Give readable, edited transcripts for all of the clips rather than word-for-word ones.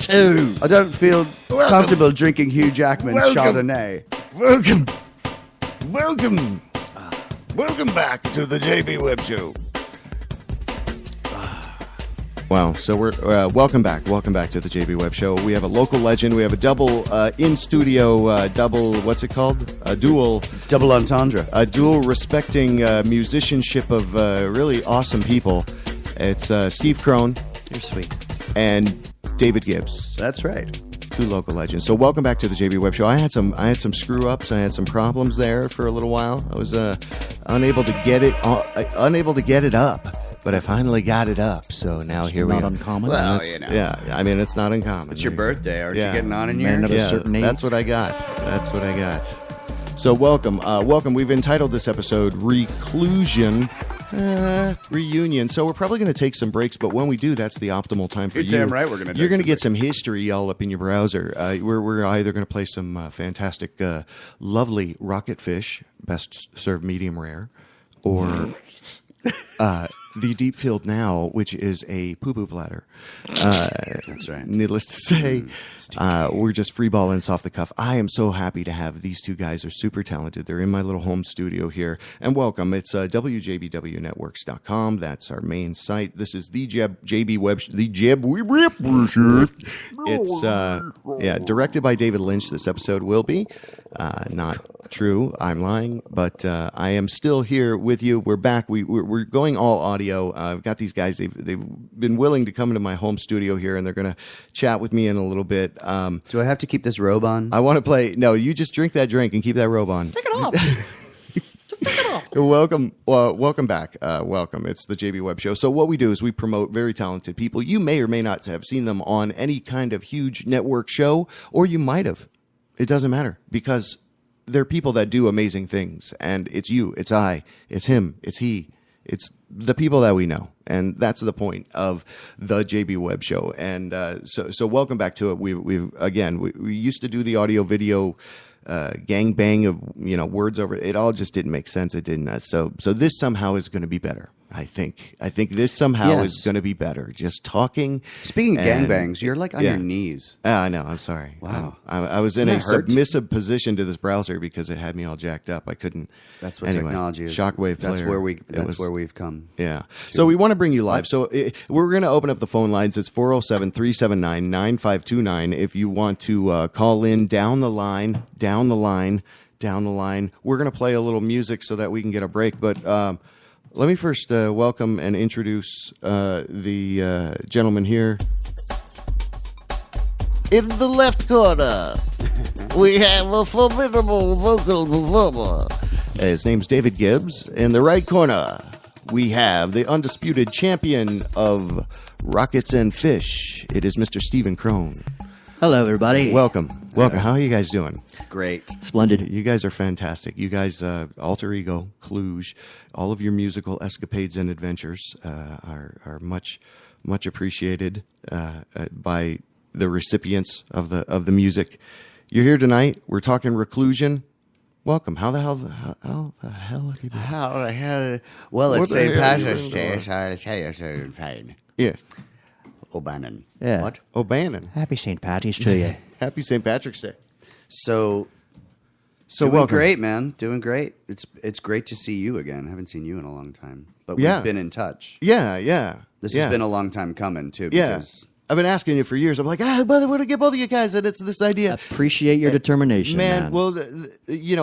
2. I don't feel comfortable drinking Hugh Jackman's Chardonnay. Welcome back to the JB Webb Show. Wow, so we're welcome back to the JB Webb Show. We have a local legend. We have a double in-studio what's it called? A dual entendre. A dual respecting musicianship of really awesome people. It's Steve Krone. You're sweet. And David Gibbs. That's right. 2 local legends. So welcome back to the JB Webb Show. I had some screw ups. I had some problems there for a little while. I was unable to get it up. But I finally got it up, so now here we are. Not uncommon. Well, yeah, I mean, it's not uncommon. It's your birthday. Aren't you getting on in Man years? of a certain age. That's what I got. So welcome. We've entitled this episode ReCLUJion Reunion. So we're probably going to take some breaks, but when we do, that's the optimal time for you. You're damn right we're going to. You're going to get some history all up in your browser. We're either going to play some fantastic, lovely rocket fish, best served medium rare, or the Deep Field Now, which is a poo-poo platter. That's right. Needless to say, we're just freeballing this off the cuff. I am so happy to have these 2 guys. They're super talented. They're in my little home studio here. And welcome. It's WJBWnetworks.com. That's our main site. This is the JB Webb. It's directed by David Lynch. This episode will be not true. I'm lying, but I am still here with you. We're back. We're going all audio. I've got these guys. They've been willing to come into my home studio here, and they're going to chat with me in a little bit. Do I have to keep this robe on? I want to play. No, you just drink that drink and keep that robe on. Take it off. Just take it off. Welcome back. Welcome. It's the JB Webb Show. So what we do is we promote very talented people. You may or may not have seen them on any kind of huge network show, or you might have. It doesn't matter, because they're people that do amazing things, and it's you, it's I, it's him, it's he, it's the people that we know, and that's the point of the JB Webb Show. And so welcome back to it. We used to do the audio video gang bang of words over. It all just didn't make sense. It didn't. So this somehow is going to I think this somehow is going to be better. Just talking. Speaking of gangbangs, you're like on your knees. I know. I'm sorry. Wow. I was in a submissive position to this browser because it had me all jacked up. I couldn't. That's what technology is. Shockwave player. That's where we've come. Yeah. So we want to bring you live. So we're going to open up the phone lines. It's 407-379-9529. If you want to call in down the line. We're going to play a little music so that we can get a break. But let me first welcome and introduce the gentleman here. In the left corner, we have a formidable vocal performer. His name's David Gibbs. In the right corner, we have the undisputed champion of rockets and fish. It is Mr. Stephen Krone. Hello, everybody. Welcome. How are you guys doing? Great. Splendid. You guys are fantastic. You guys, Alter Ego, CLUJ, all of your musical escapades and adventures are much appreciated by the recipients of the music. You're here tonight. We're talking ReCLUJion. Welcome. How the hell have you been? How the hell? Well, it's St. Patrick's Day, so I'll tell you something fine. Yeah. O'Bannon. Yeah. What? O'Bannon. Happy St. Patty's to you. Happy St. Patrick's Day. So doing welcome. Great, man. Doing great. It's great to see you again. I haven't seen you in a long time, but Yeah. we've been in touch. Yeah. This has been a long time coming too. Yeah. Because I've been asking you for years. I'm like, but I want to get both of you guys, and it's this idea. Appreciate your determination, man. Well,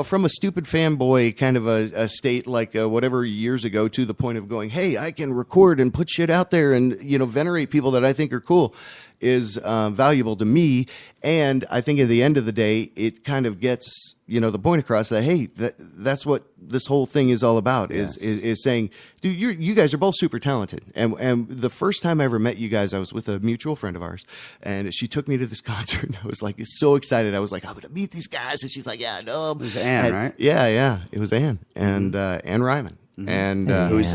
from a stupid fanboy kind of a state like whatever years ago to the point of going, hey, I can record and put shit out there and, venerate people that I think are cool is valuable to me. And I think at the end of the day, it kind of gets, the point across that, hey, that's what this whole thing is all about. Yes. Is saying, dude, you guys are both super talented. And the first time I ever met you guys, I was with a mutual friend of ours, and she took me to this concert, and I was like so excited. I was like, I'm going to meet these guys. And she's like, yeah, I know them. It was Ann, right? Yeah. It was Ann. And Ann Ryman. Mm-hmm. And who's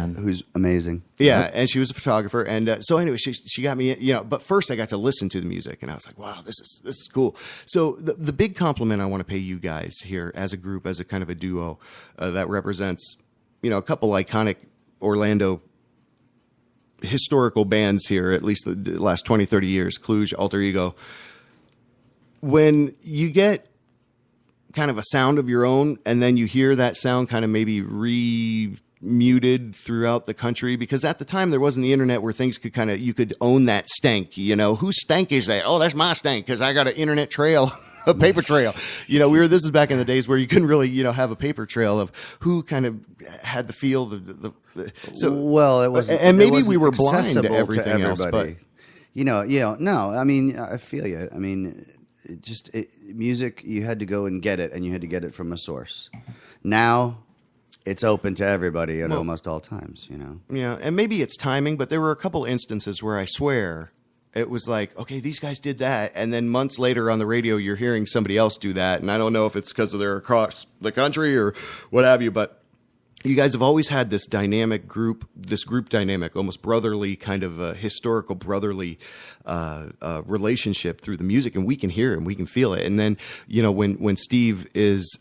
amazing. Yeah, Yep. and she was a photographer, and so anyway, she got me, But first, I got to listen to the music, and I was like, "Wow, this is cool." So the big compliment I want to pay you guys here as a group, as a kind of a duo that represents, a couple iconic Orlando historical bands here, at least the last 20, 30 years, CLUJ, Alter Ego. When you get kind of a sound of your own, and then you hear that sound kind of maybe muted throughout the country, because at the time there wasn't the internet where things could kind of, you could own that stank, whose stank is that? Oh, that's my stank because I got an internet trail, a paper trail. This is back in the days where you couldn't really, have a paper trail of who kind of had the feel, so well, it was, and maybe we were accessible blind to everything else, but no, I mean, I feel you. I mean, music, you had to go and get it, and you had to get it from a source. Now it's open to everybody at almost all times, Yeah, and maybe it's timing, but there were a couple instances where I swear it was like, okay, these guys did that, and then months later on the radio, you're hearing somebody else do that, and I don't know if it's because they're across the country or what have you, but you guys have always had this group dynamic, almost brotherly kind of historical brotherly relationship through the music, and we can hear it and we can feel it. And then, when Steve is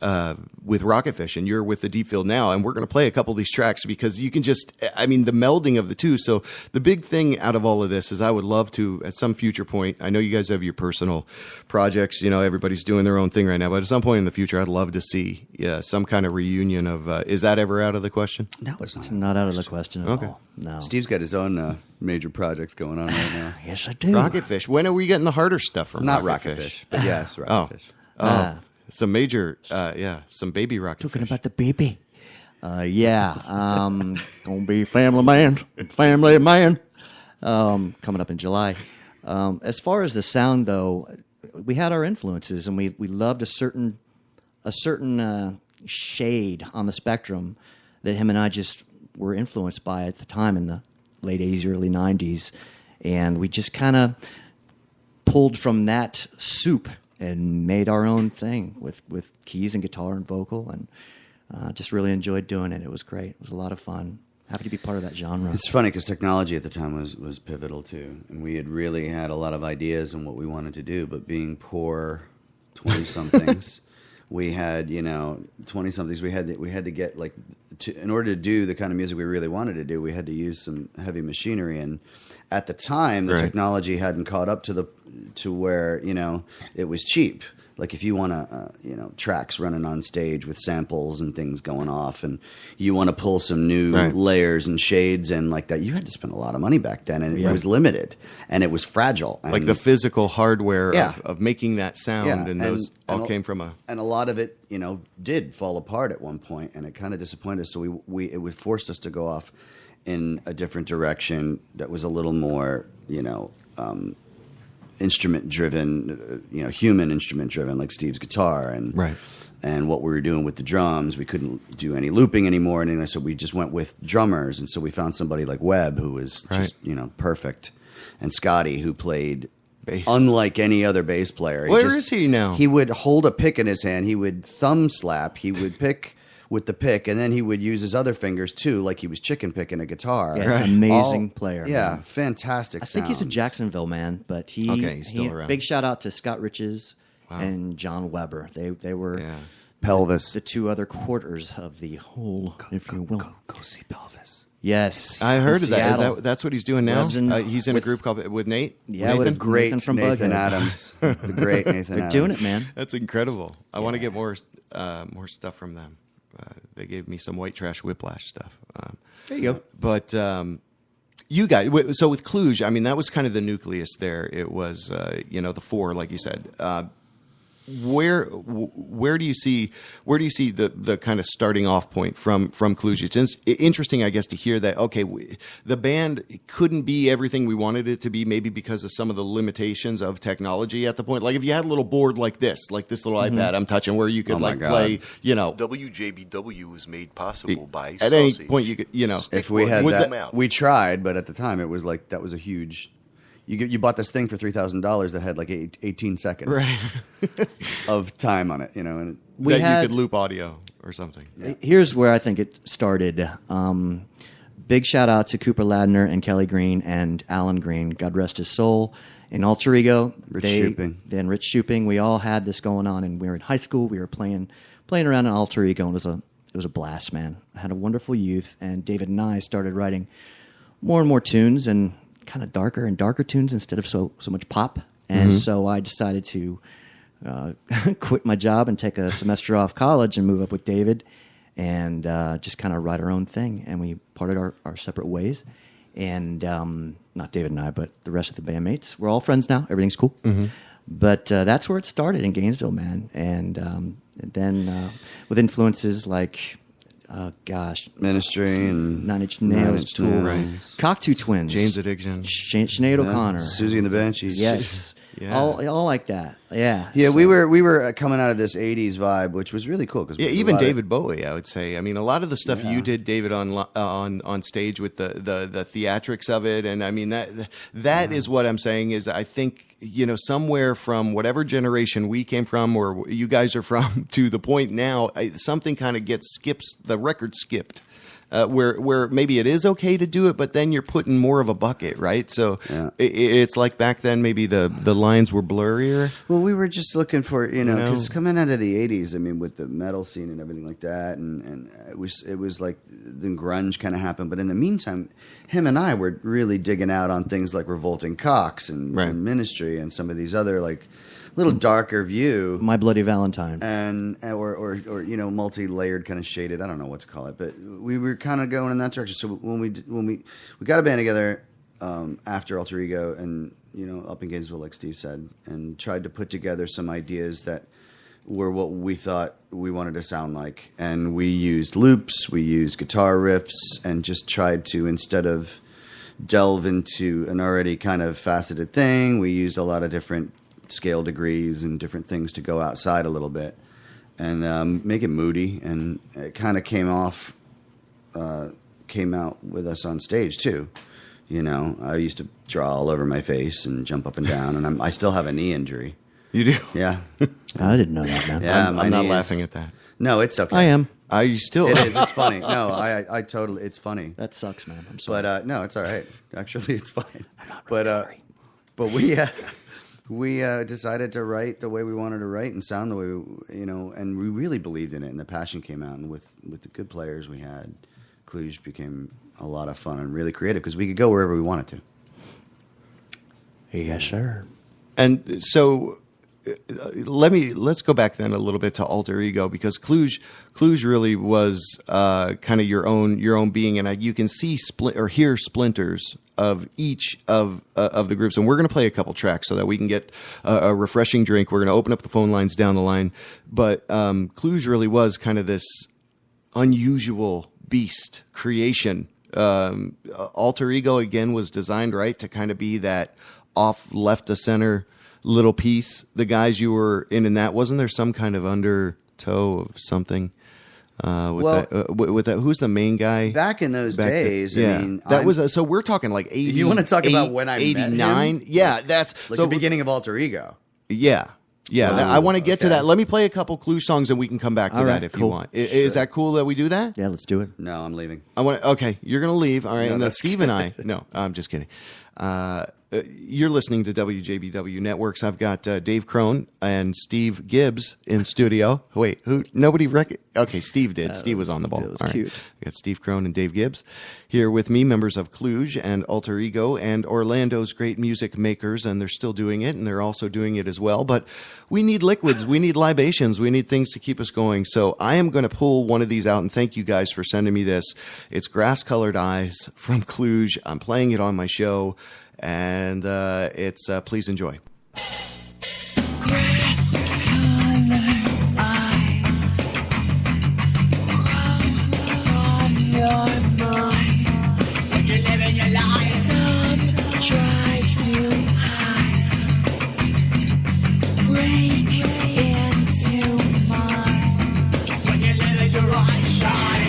with Rocketfish and you're with the Deep Field now, and we're going to play a couple of these tracks because you can the melding of the two. So the big thing out of all of this is I would love to, at some future point, I know you guys have your personal projects, everybody's doing their own thing right now, but at some point in the future, I'd love to see some kind of reunion of, is that ever out of the question? No, it's not. It's not out of the question at all. No. Steve's got his own major projects going on right now. Yes, I do. Rocketfish. When are we getting the harder stuff from Not Rocketfish? Rocketfish, but yes, Rocketfish. Some major, some baby Rocketfish. Talking about the baby. Gonna be family man, coming up in July. As far as the sound, though, we had our influences, and we loved a certain shade on the spectrum that him and I just were influenced by at the time in the late 80s, early 90s. And we just kind of pulled from that soup and made our own thing with keys and guitar and vocal, and just really enjoyed doing it. It was great. It was a lot of fun. Happy to be part of that genre. It's funny because technology at the time was pivotal too, and we had really had a lot of ideas on what we wanted to do, but being poor 20-somethings, we had 20-somethings. We had to get in order to do the kind of music we really wanted to do, we had to use some heavy machinery, and at the time the technology hadn't caught up to where it was cheap. Like if you want to, tracks running on stage with samples and things going off, and you want to pull some new layers and shades in like that, you had to spend a lot of money back then, and it was limited and it was fragile. And like the physical hardware of making that sound, and those all came from and a lot of it, did fall apart at one point, and it kind of disappointed us. So it forced us to go off in a different direction that was a little more, instrument driven, human instrument driven, like Steve's guitar and what we were doing with the drums. We couldn't do any looping anymore, and anything, so we just went with drummers. And so we found somebody like Webb, who was just perfect, and Scotty, who played bass unlike any other bass player. Where is he now? He would hold a pick in his hand. He would thumb slap. He would pick with the pick, and then he would use his other fingers too, like he was chicken picking a guitar. Yeah, amazing player. Yeah, man. Fantastic. I think he's in Jacksonville, man. But he's still around. Big shout out to Scott Riches and John Weber. They were Pelvis. The two other quarters of the whole, if you will. Go see Pelvis. Yes, I heard of that. That's what he's doing now? He's in a group called with Nate. Yeah, Nathan? With the great Nathan from Nathan Adams. The great Nathan They're Adams. doing it, man. That's incredible. I want to get more stuff from them. They gave me some White Trash Whiplash stuff. There you go. But you guys, so with CLUJ, I mean, that was kind of the nucleus there. It was, the four, like you said. Where do you see the kind of starting off point from CLUJ? It's interesting, I guess, to hear that. Okay, the band couldn't be everything we wanted it to be, maybe because of some of the limitations of technology at the point. Like if you had a little board like this little iPad I'm touching, where you could play, WJBW was made possible by at any point you could, If we had that, we tried, but at the time it was like that was a huge. You bought this thing for $3,000 that had like 18 seconds of time on it, and you could loop audio or something. Yeah. Here's where I think it started. Big shout out to Cooper Ladner and Kelly Green and Alan Green, God rest his soul, and Alter Ego. Rich Shuping. Rich Shuping. We all had this going on, and we were in high school. We were playing around in Alter Ego, and it was a blast, man. I had a wonderful youth, and David and I started writing more and more tunes and kind of darker and darker tunes instead of so much pop. And so I decided to quit my job and take a semester off college and move up with David and just kind of write our own thing. And we parted our separate ways. And not David and I, but the rest of the bandmates. We're all friends now. Everything's cool. But that's where it started in Gainesville, man. And then with influences like, Ministry and Nine Inch Nails, Tool, Cocteau Twins, James Addiction, Sinead O'Connor, Susie and the Banshees. Yes. Yeah. All like that. Yeah. Yeah, So- we were coming out of this '80s vibe, which was really cool. Cause Yeah, even David Bowie, I would say. I mean, a lot of the stuff you did, David, on stage with the theatrics of it, and I mean that is what I'm saying is I think somewhere from whatever generation we came from or you guys are from to the point now, something kind of the record skipped. Where maybe it is okay to do it, but then you're putting more of a bucket, right? So it's like back then maybe the lines were blurrier. Well, we were just looking for because coming out of the '80s, I mean, with the metal scene and everything like that, and it was like then grunge kind of happened. But in the meantime, him and I were really digging out on things like Revolting Cocks and Ministry and some of these other like little darker view. My Bloody Valentine. And or multi-layered kind of shaded. I don't know what to call it, but we were kind of going in that direction. So when we got a band together after Alter Ego and up in Gainesville, like Steve said, and tried to put together some ideas that were what we thought we wanted to sound like, and we used loops, we used guitar riffs, and just tried to, instead of delve into an already kind of faceted thing, we used a lot of different scale degrees and different things to go outside a little bit and make it moody, and it kind of came out with us on stage too. I used to draw all over my face and jump up and down, and I still have a knee injury. You do? Yeah. I didn't know that, man. Yeah, I'm not laughing at that. No, it's okay. I am. Are you still? It is. It's funny. No, I totally. It's funny. That sucks, man. I'm sorry. But no, it's all right. Actually, it's fine. I'm not really sorry. But we decided to write the way we wanted to write and sound the way and we really believed in it, and the passion came out. And with the good players we had, CLUJ became a lot of fun and really creative because we could go wherever we wanted to. Yes, sir. And so let's go back then a little bit to Alter Ego, because CLUJ really was kind of your own being, and you can see hear splinters of each of the groups. And we're going to play a couple tracks so that we can get a refreshing drink. We're going to open up the phone lines down the line, but CLUJ really was kind of this unusual beast creation. Alter Ego again was designed to kind of be that off left of center little piece. The guys you were in that, wasn't there some kind of undertow of something with that? Who's the main guy back in those days? Yeah, I mean, so we're talking like 80. You want to talk about when I 89? met him? Yeah, that's like the beginning of Alter Ego. Yeah. I want to get to okay. that. Let me play a couple CLUJ songs and we can come back to All that right, if cool. you want. Is that cool that we do that? Yeah, let's do it. No, I'm leaving. Okay, you're going to leave. All right, No, and then that's Steve and I. No, I'm just kidding. You're listening to WJBW Networks. I've got Dave Krone and Steve Gibbs in studio. Wait, who? Nobody Okay, Steve did. Steve was on the ball. That was All right. cute. We got Steve Krone and Dave Gibbs here with me, members of CLUJ and Alter Ego and Orlando's great music makers, and they're still doing it, and they're also doing it as well. But we need liquids, we need libations, we need things to keep us going. So I am going to pull one of these out, and thank you guys for sending me this. It's Grass Colored Eyes from CLUJ. I'm playing it on my show, and it's please enjoy. Shine.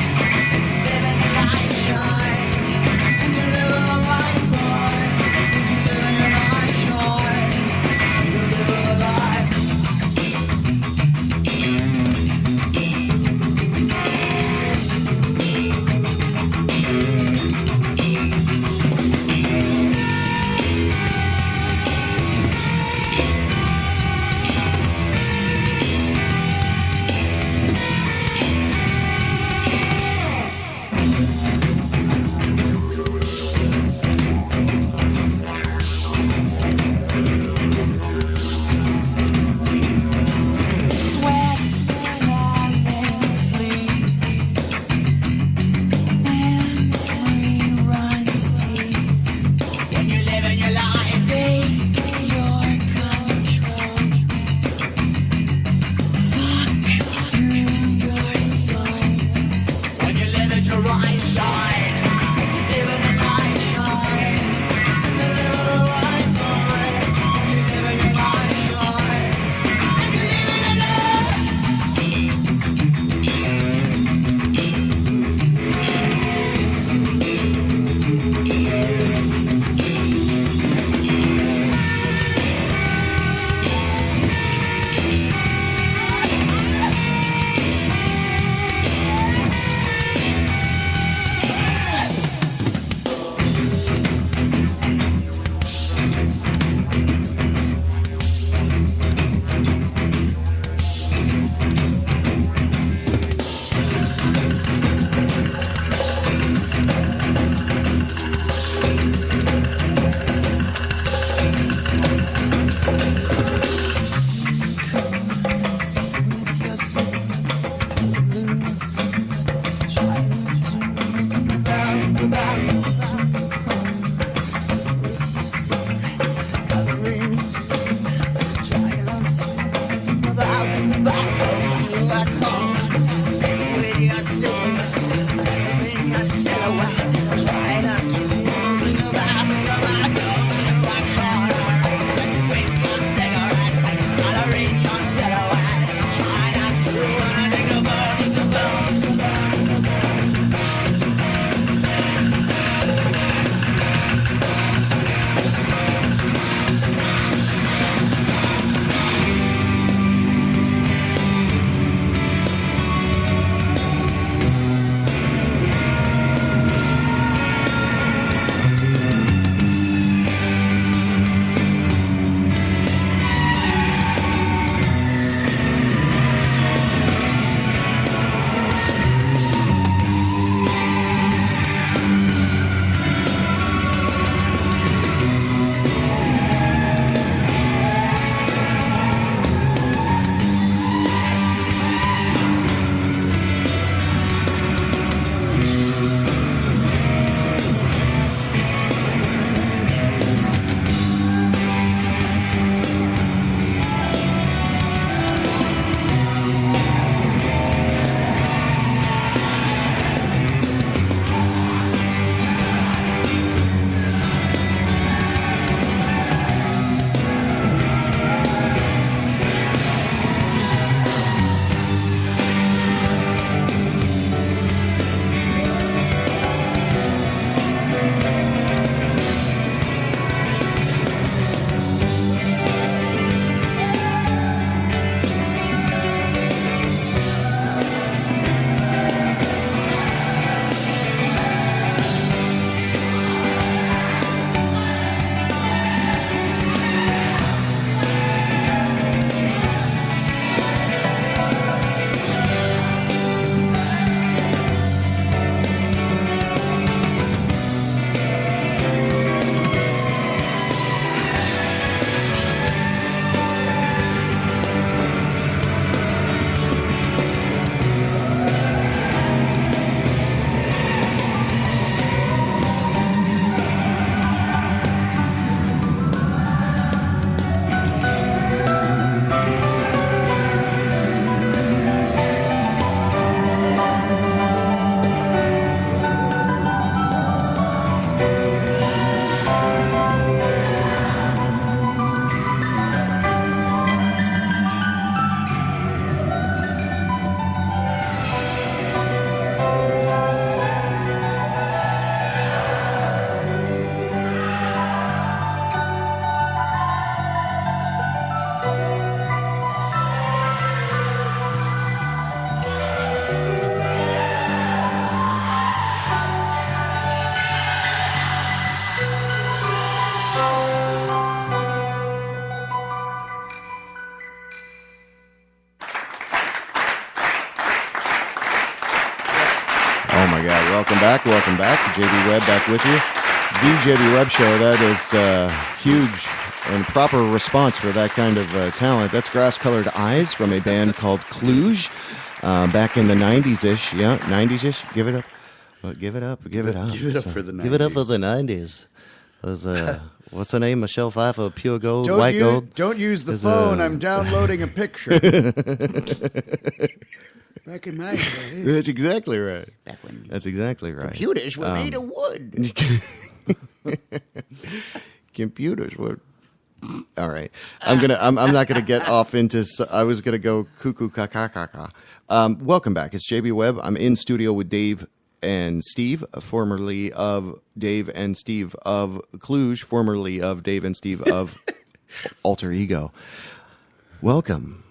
Welcome back. JB Webb back with you. The JB Webb Show. That is huge and proper response for that kind of talent. That's Grass Colored Eyes from a band called CLUJ back in the 90s-ish. Yeah, 90s-ish. Give it up. Give it up. Give it up for the 90s. Give it up for the 90s. What's the name? Michelle Pfeiffer, Pure Gold, White Gold. Don't use the phone. I'm downloading a picture. Back in my day. That's exactly right. Back when That's exactly right. computers were made of wood. Computers were. All right. I'm not gonna get off into. I was gonna go cuckoo caca. Welcome back. It's JB Webb. I'm in studio with Dave and Steve, formerly of Dave and Steve of CLUJ, formerly of Dave and Steve of Alter Ego. Welcome.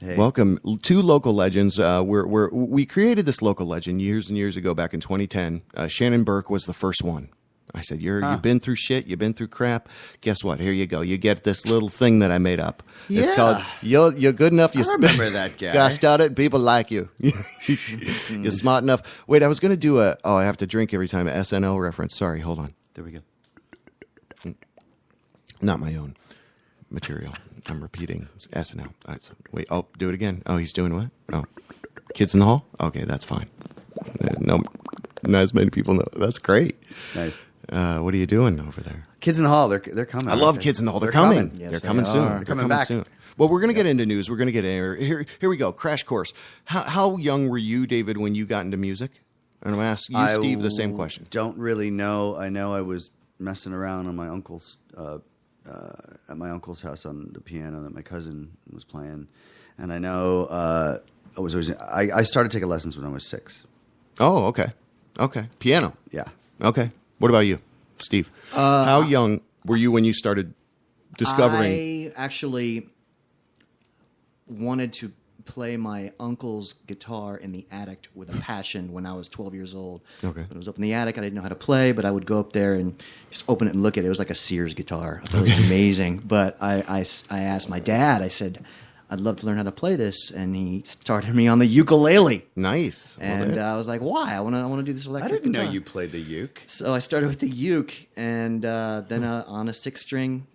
Hey. Welcome. Two local legends. We created this local legend years and years ago, back in 2010. Shannon Burke was the first one. I said, you've been through shit. You've been through crap. Guess what? Here you go. You get this little thing that I made up. Yeah. It's called You're Good Enough. I remember that guy. Gosh darn it. People like you. You're smart enough. Wait, I was going to do I have to drink every time, an SNL reference. Sorry, hold on. There we go. Not my own material. I'm repeating SNL. All right, so wait, I'll do it again. Oh, he's doing what? Oh, Kids in the Hall? Okay, that's fine. No, not as many people know. That's great. Nice. What are you doing over there? Kids in the Hall, they're coming. I love Kids in the Hall. They're coming. Yes, They're coming they soon. are. They're coming back soon. Well, we're going to get into news. We're going to get in here we go. Crash course. How young were you, David, when you got into music? And I'm going to ask you, Steve, the same question. Don't really know. I know I was messing around on my uncle's at my uncle's house on the piano that my cousin was playing, and I know I started taking lessons when I was 6. Oh, okay. Piano. Yeah. Okay. What about you, Steve? How young were you when you started discovering? I actually wanted to play my uncle's guitar in the attic with a passion when I was 12 years old. Okay. When I was up in the attic, I didn't know how to play, but I would go up there and just open it and look at it. It was like a Sears guitar. I thought it was amazing. But I asked my dad, I said, I'd love to learn how to play this. And he started me on the ukulele. Nice. And I was like, why? I want to do this I electric didn't guitar. know you played the uke. So I started with the uke, and then on a 6-string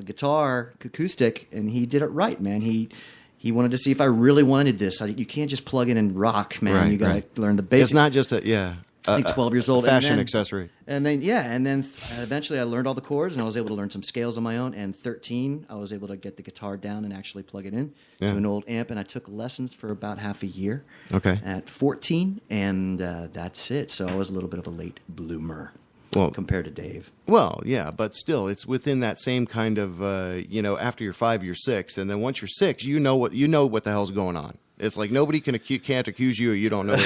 guitar, acoustic, and he did it right, man. He wanted to see if I really wanted this. You can't just plug in and rock, man. Right, You got to right. learn the basics. It's not just I think 12 years old. fashion and then, accessory. And then eventually I learned all the chords, and I was able to learn some scales on my own. And 13, I was able to get the guitar down and actually plug it in to an old amp. And I took lessons for about half a year. Okay. At 14, and that's it. So I was a little bit of a late bloomer. Well, compared to Dave. Well, yeah, but still, it's within that same kind of, after you're 5, you're 6, and then once you're 6, you know what the hell's going on. It's like nobody can't accuse you. You don't know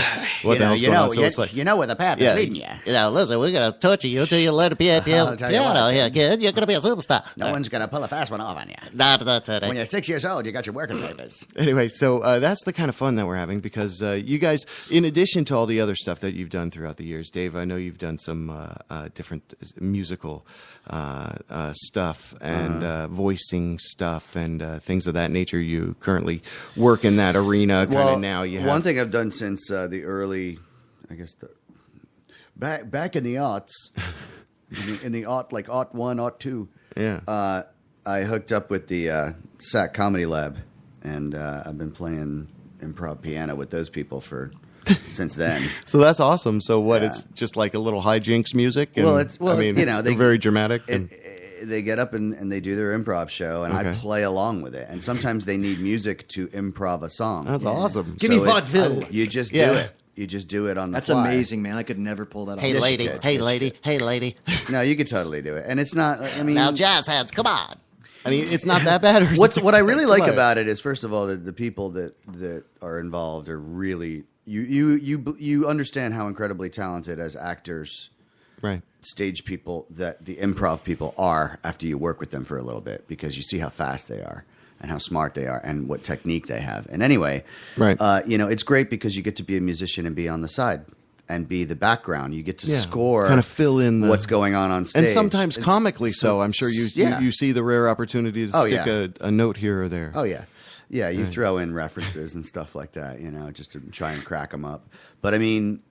what the hell's going on. So it's like, you know where the path is leading you. Listen, we're gonna torture you until you learn to piano here, kid. You're gonna be a superstar. No one's gonna pull a fast one off on you. When you're 6 years old, you got your working papers. Anyway, so that's the kind of fun that we're having because you guys, in addition to all the other stuff that you've done throughout the years, Dave, I know you've done some different musical stuff and voicing stuff and things of that nature. You currently work in that arena kind of now. You have one thing I've done since the early, I guess, back in the aughts, in the like aught 1, aught 2. Yeah. I hooked up with the SAC Comedy Lab, and I've been playing improv piano with those people since then. So that's awesome. So what? Yeah. It's just like a little hijinks music. And, They're very dramatic. They get up and they do their improv show, and I play along with it. And sometimes they need music to improv a song. That's awesome. Give me vaudeville. You just do it. You just do it on the That's fly. amazing, man. I could never pull that off. Hey, lady. No, you could totally do it. And it's not, I mean... Now, jazz hands, come on. I mean, it's not that bad. What I really like about it is, first of all, the people that are involved are really... You understand how incredibly talented as actors... Right. Stage people that the improv people are after you work with them for a little bit, because you see how fast they are and how smart they are and what technique they have. And anyway, right. It's great because you get to be a musician and be on the side and be the background. You get to score, kind of fill in what's going on stage, and sometimes comically. So I'm sure you see the rare opportunity to stick a note here or there. Oh yeah. Yeah, you throw in references and stuff like that, just to try and crack them up. But I mean,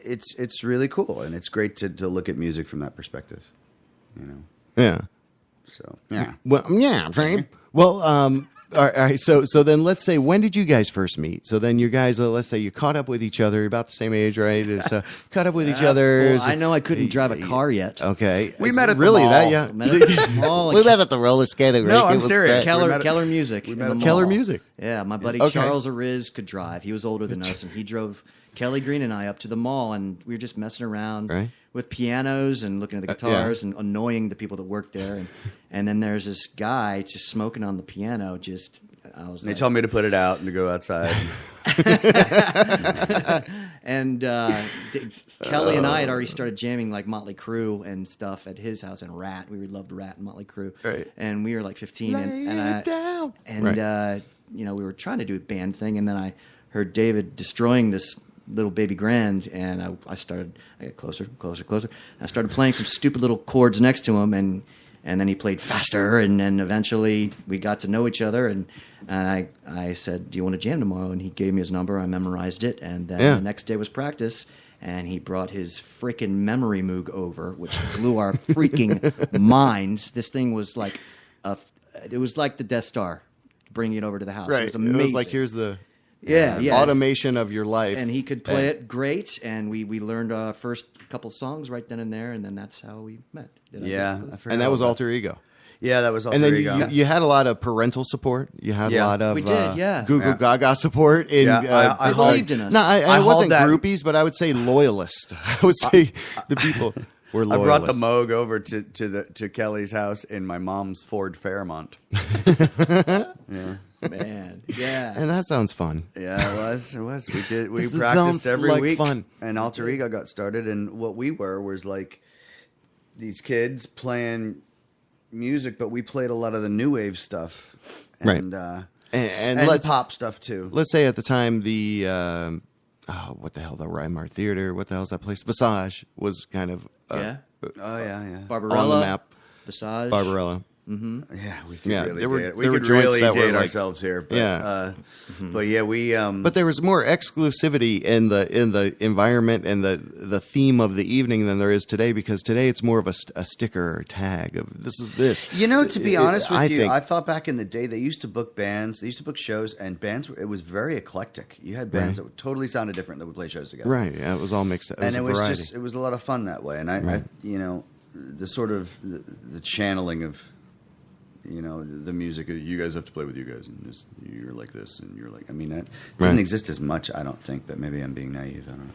it's really cool, and it's great to look at music from that perspective. You know. Yeah. So yeah. Well, yeah, right. Well, all right. So then let's say, when did you guys first meet? So then you guys, let's say you caught up with each other, you're about the same age, right? Caught up with each other. Well, I know I couldn't drive a car yet. Okay. We met at the really mall. that yeah. Met at the mall. We met at the roller skating rink. No, I'm It was serious. great. Keller Music. in the mall. Keller Music. Yeah, my buddy Okay. Charles Ariz could drive. He was older than us, and he drove Kelly Green and I up to the mall, and we were just messing around Right. with pianos and looking at the guitars and annoying the people that worked there. And then there's this guy just smoking on the piano. I was They like, told me to put it out and to go outside. and Kelly and I had already started jamming like Motley Crue and stuff at his house, and Rat. We loved Rat and Motley Crue. Right. And we were like 15, Lay it down. and we were trying to do a band thing, and then I heard David destroying this little baby grand, and I got closer. I started playing some stupid little chords next to him, and then he played faster, and then eventually we got to know each other, and I said, "Do you want to jam tomorrow?" And he gave me his number. I memorized it, and then the next day was practice, and he brought his freaking memory moog over, which blew our freaking minds. This thing was like it was like the Death Star, bringing it over to the house. Right. It was amazing. It was like, here's the yeah. automation of your life. And he could play it great, and we learned our first couple songs right then and there, and then that's how we met. Yeah, I forgot And that was about Alter Ego. Yeah, that was Alter And then Ego. you had a lot of parental support. You had a lot of We did, Goo Goo Gaga support. In, I They believed in us. No, I I wasn't hauled that- groupies, but I would say loyalists. I would say the people were I loyalists. brought the Moog over to Kelly's house in my mom's Ford Fairmont. Man, yeah. And that sounds fun. Yeah, it was. We This practiced sounds every like week, fun. and Alter Ego got started. And what we were was like these kids playing music, but we played a lot of the new wave stuff, and And pop stuff too. Let's say at the time the what the hell, the Weimar Theater, what the hell's that place? Visage was kind of Yeah. Oh yeah. Barbarella, on the map. Visage. Barbarella. Yeah, we could Yeah, really there were- date it. We there were could joints really that were date like- ourselves here. But, Yeah. But yeah, we. But there was more exclusivity in the environment and the theme of the evening than there is today, because today it's more of a sticker or tag of this is this. You know, to be honest with you, think- I thought back in the day they used to book bands, they used to book shows, and bands. It was very eclectic. You had bands that together sounded different that would play shows together, Right, yeah, it was all mixed up. and it it was was a variety. it was a lot of fun that way. And I you know, the sort of the channeling of, you know, the music. You guys have to play with you guys, and just, you're like this, and you're like. I mean, that didn't exist as much, I don't think, but maybe I'm being naive. I don't know.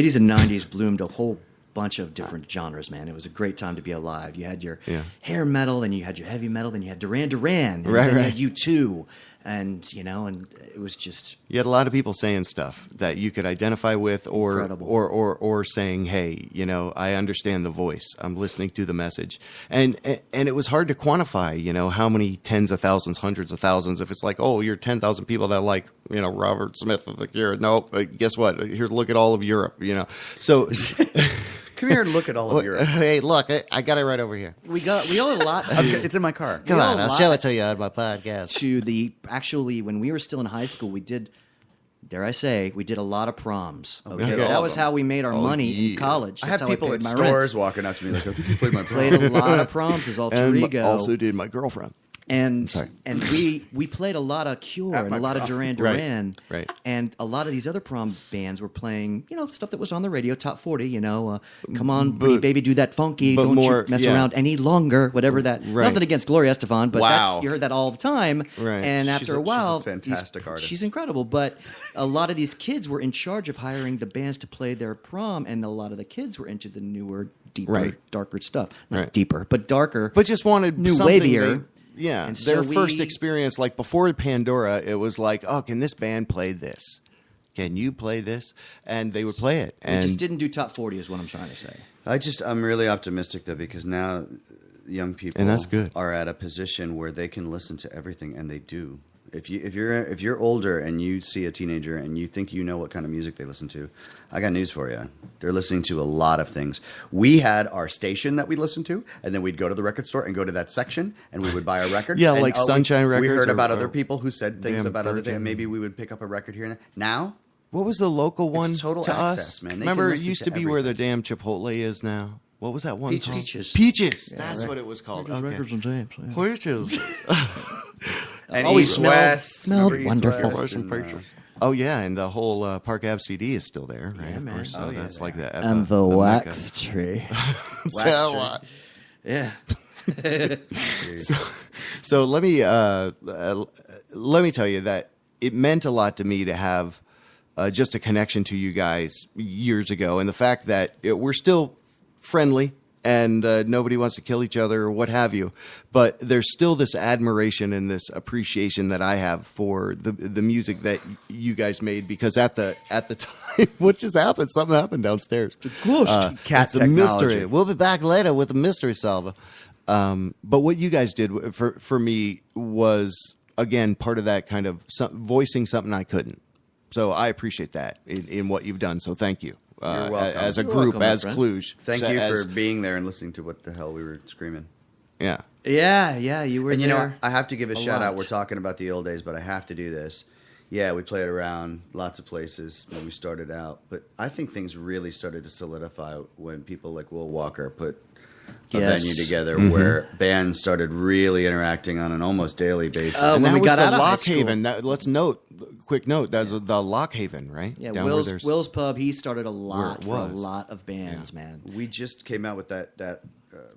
80s and 90s bloomed a whole bunch of different genres, man. It was a great time to be alive. You had your hair metal, and you had your heavy metal, then you had Duran Duran, and then you had U2, and and it was just You had a lot of people saying stuff that you could identify with, Incredible. or saying, "Hey, I understand the voice. I'm listening to the message," and it was hard to quantify, how many tens of thousands, hundreds of thousands. If it's like, oh, you're 10,000 people that like, Robert Smith of the Cure. No, guess what? Here, look at all of Europe. So. Come here and look at all of Europe. Hey, look, I got it right over here. we owe a lot to, Okay, it's in my car. Come owe on, a I'll lot show it to you on my podcast. to the actually when we were still in high school, we did. Dare I say, we did a lot of proms. Okay, did that all was of them. how we made our money yeah. in college. I That's have how people paid at my stores rent. walking up to me like, "I think you played my prom." Played a lot of proms as Alter And Ego. also did my girlfriend. And we played a lot of Cure and a lot of Duran Duran, Right. And a lot of these other prom bands were playing, stuff that was on the radio, top 40. Come on, pretty baby, do that funky. but Don't more- you mess yeah. around any longer. Whatever that. Right. Nothing against Gloria Estefan, but Wow. you heard that all the time. Right. And She's after a- a while, she's a fantastic artist. She's incredible. But a lot of these kids were in charge of hiring the bands to play their prom, and a lot of the kids were into the newer, deeper, Right. darker stuff. Not Right. deeper, but darker. But just wanted New something wavier. And so their first we- experience, like before Pandora, it was like, oh, can this band play this? Can you play this? And they would play it. We And just didn't do top 40 is what I'm trying to say. I'm really optimistic though, because now young people And that's good. are at a position where they can listen to everything, and they do. If you're older and you see a teenager and you think you know what kind of music they listen to, I got news for you. They're listening to a lot of things. We had our station that we listened to, and then we'd go to the record store and go to that section, and we would buy a record. Yeah, and, like Sunshine We Records heard or- about or other people who said things Damn about other Virgin. things. Maybe we would pick up a record here and there. Now What was the local one total to access, us? man. They Remember, can it listen used to to be where the damn Chipotle is now. What was that one Peaches. called? Peaches. Peaches. Yeah, That's right. what it was called. Records Okay. and tapes. Yeah. Peaches. And Always East smelled- West. smelled Remember East wonderful. West Some and, pictures. Oh yeah, and the whole Park Ave CD is still there, right? Yeah, of man. course. So Oh, yeah, that's yeah. like the And the wax tree. Wax a tree. lot. Yeah. So let me tell you that it meant a lot to me to have just a connection to you guys years ago, and the fact that we're still friendly and nobody wants to kill each other or what have you, but there's still this admiration and this appreciation that I have for the music that you guys made, because at the time, what just happened? Something happened downstairs. Cat It's a technology. mystery. We'll be back later with a mystery solver. But what you guys did for me was, again, part of that kind of voicing something I couldn't. So I appreciate that in what you've done. So thank you. You're welcome. As a You're group, welcome, my as friend. CLUJ. Thank So you as- for being there and listening to what the hell we were screaming. Yeah. Yeah, you were And you know, there. I have to give a shout out. lot. We're talking about the old days, but I have to do this. Yeah, we played around lots of places when we started out, but I think things really started to solidify when people like Will Walker put a Yes. venue together where bands started really interacting on an almost daily basis. Oh, And when that we was got the out of high Lock school. Haven. Let's note, quick note, that's the Lock Haven, right? Yeah, Down where Will's there's- Will's Pub. He started a lot Where it for a was. lot of bands, man. We just came out with that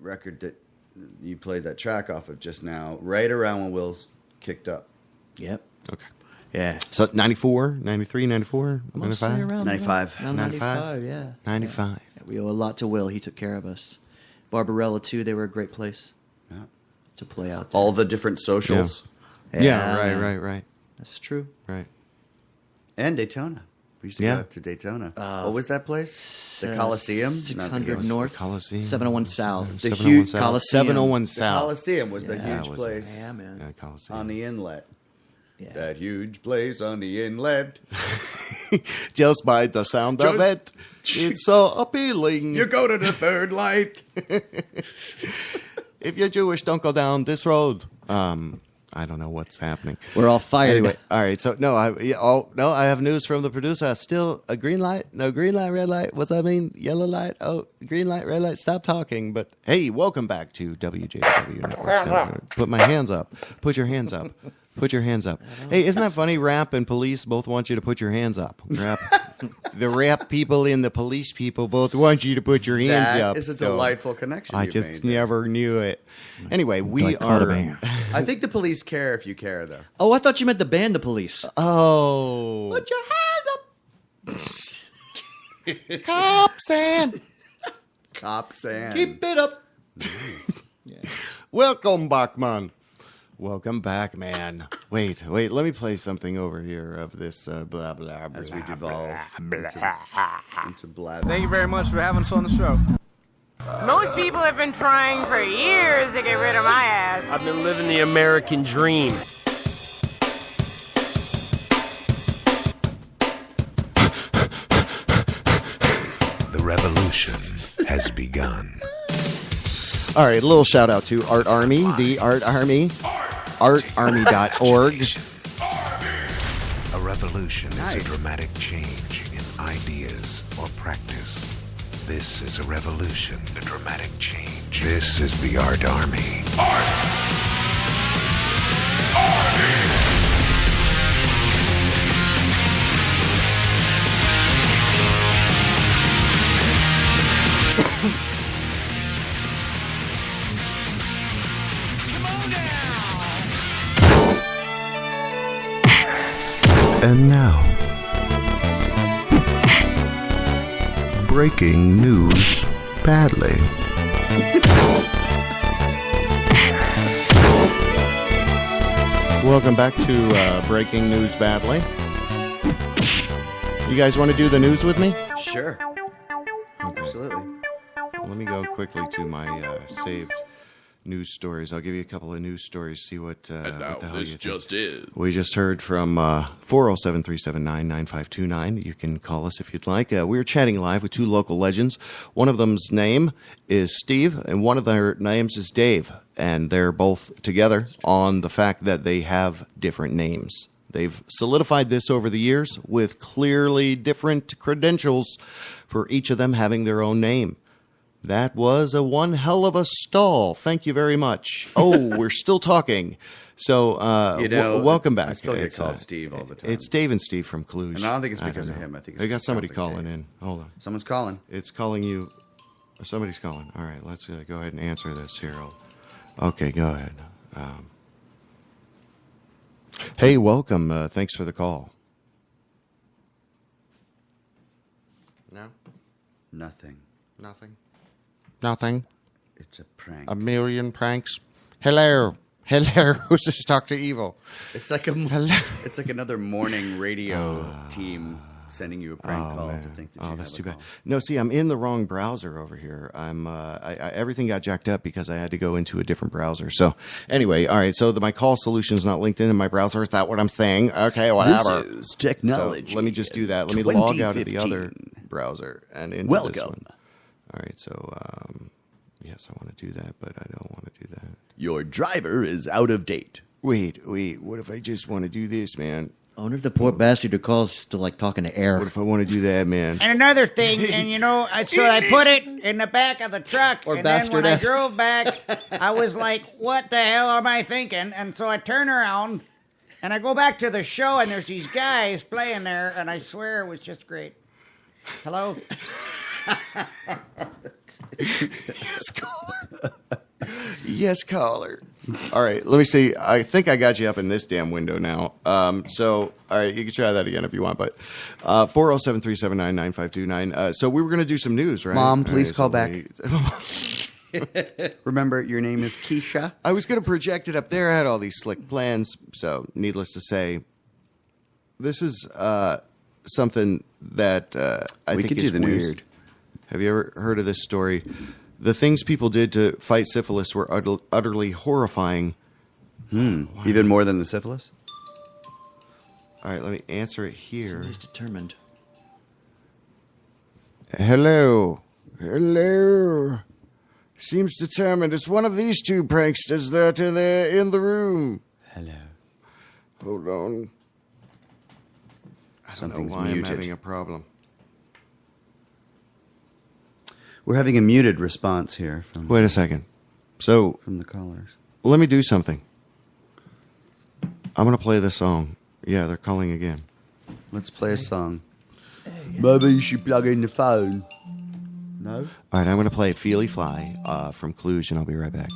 record that you played that track off of just now, right around when Will's kicked up. Yep. Okay. Yeah. So 94, 93, 94, Mostly 95? around 95. Around 95? 95, yeah. 95. Yeah, we owe a lot to Will. He took care of us. Barbarella too. They were a great place Yeah. to play out there. All the different socials. Yeah, right. That's true. Right. And Daytona. We used to Yeah. go out to Daytona. What was that place? The Coliseum? Not the 600 Coliseum. North. Coliseum. 701 South. The 701 huge South. Coliseum. 701 The South. Coliseum was the Yeah, huge it was- place Yeah, man. Yeah, Coliseum. on the inlet. Yeah. That huge place on the inlet. Just by the sound of it, it's so appealing. You go to the third light. If you're Jewish, don't go down this road. I don't know what's happening. We're all fired. Anyway, all right. So I have news from the producer. Still a green light? No, green light, red light. What's that mean? Yellow light? Oh, green light, red light. Stop talking. But hey, welcome back to WJBW Network. Put my hands up. Put your hands up. Put your hands up. Hey, isn't that funny? Rap and police both want you to put your hands up. The rap people and the police people both want you to put your hands That up. is a So delightful connection I you just made there. never knew it. Anyway, we Like Carter are. Band. I think the police care if you care, though. Oh, I thought you meant the band, the Police. Oh. Put your hands up. Cops and. Cops and... Keep it up. Welcome back, man. Welcome back, man. Wait. Let me play something over here of this blah, blah, blah. As we blah, devolve into blather. Thank you very much for having us on the show. Most people have been trying for years to get rid of my ass. I've been living the American dream. The revolution has begun. All right, a little shout out to Art Army, the Art Army, artarmy.org. A revolution is Nice. a dramatic change in ideas or practice. This is a revolution, a dramatic change. This is the Art Army. And now, breaking news badly. Welcome back to Breaking News Badly. You guys want to do the news with me? Sure. Absolutely. Let me go quickly to my saved news stories. I'll give you a couple of news stories, see what the hell you think. is. We just heard from 407-379-9529. You can call us if you'd like. We're chatting live with two local legends. One of them's name is Steve, and one of their names is Dave. And they're both together on the fact that they have different names. They've solidified this over the years with clearly different credentials for each of them having their own name. That was a one hell of a stall. Thank you very much. Oh, we're still talking. So, welcome back. I still get called Steve all the time. It's Dave and Steve from CLUJ. And I don't think it's because of him. I think it's they got somebody sounds like calling Dave. in. Hold on. Someone's calling. It's calling you. Somebody's calling. All right, let's go ahead and answer this here. Okay, go ahead. Hey, welcome. Thanks for the call. No? Nothing. Nothing. It's a prank. A million pranks. Hello. Who's this? Talk to Evil. It's like it's like another morning radio team sending you a prank call to think that you that's have too a bad. call. No, see, I'm in the wrong browser over here. Everything got jacked up because I had to go into a different browser. So anyway, all right. So my call solution is not linked in my browser. Is that what I'm saying? Okay, whatever. This is technology. So let me just do that. Let me log out of the other browser and into this one. All right. So yes, I want to do that, but I don't want to do that. Your driver is out of date. Wait. What if I just want to do this, man? I wonder if the poor bastard who calls is still like talking to air. What if I want to do that, man? And another thing, and so I put it in the back of the truck, Or and then when I bastard-esque. drove back, I was like, what the hell am I thinking? And so I turn around, and I go back to the show, and there's these guys playing there, and I swear it was just great. Hello? Yes, caller. All right, let me see. I think I got you up in this damn window now. So, all right, you can try that again if you want, but 407-379-9529. So we were going to do some news, right? Mom, All please right, call so back. Remember, your name is Keisha. I was going to project it up there. I had all these slick plans. So, needless to say, this is something that I We think could is do the news. weird. Have you ever heard of this story? The things people did to fight syphilis were utterly horrifying. Even more than the syphilis? All right, let me answer it here. Somebody's determined. Hello. Seems determined. It's one of these two pranksters that are there in the room. Hello. Hold on. I don't Something's know why muted. I'm having a problem. We're having a muted response here Wait a second. So, from the callers. let me do something. I'm going to play this song. Yeah, they're calling again. Let's play a song. Maybe you should plug in the phone. No? All right, I'm going to play Feely Fly from CLUJ, and I'll be right back.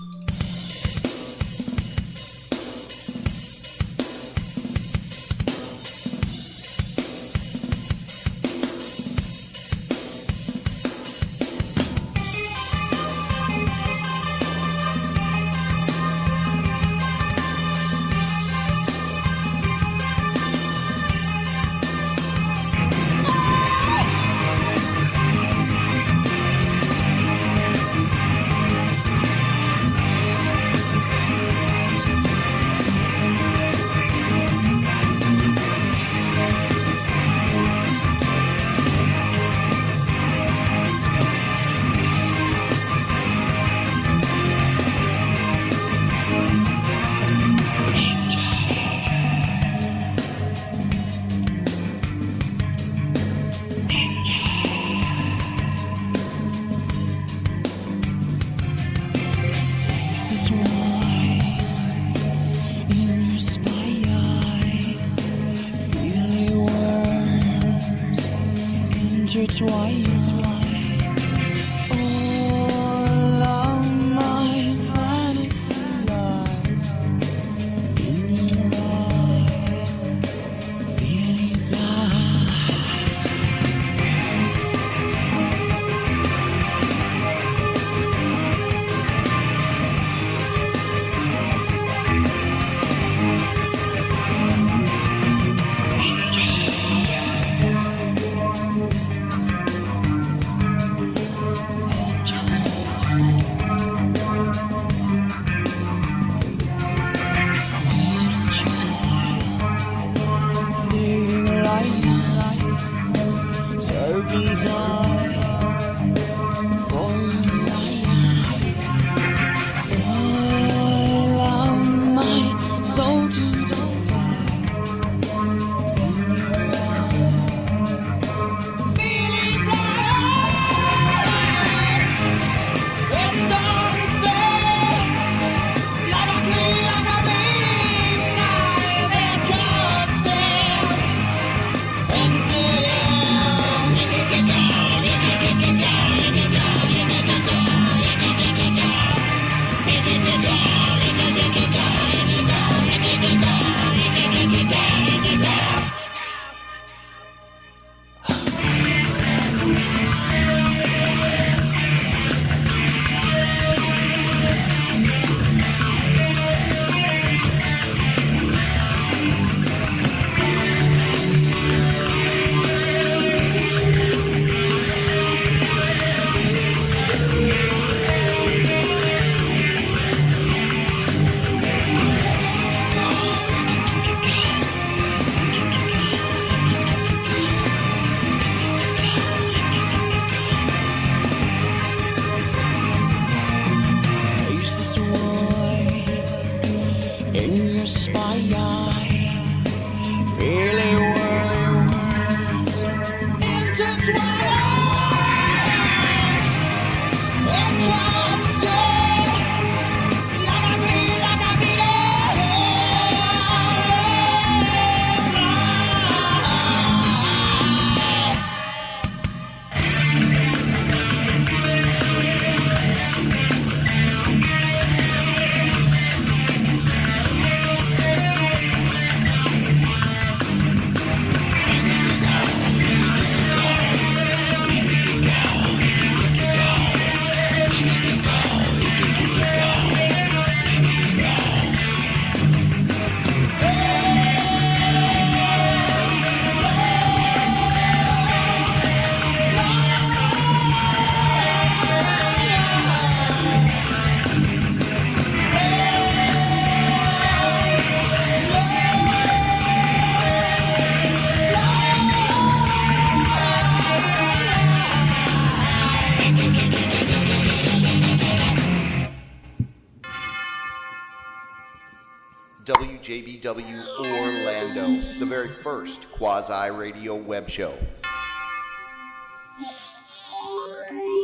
WJBW Orlando, the very first quasi-radio web show.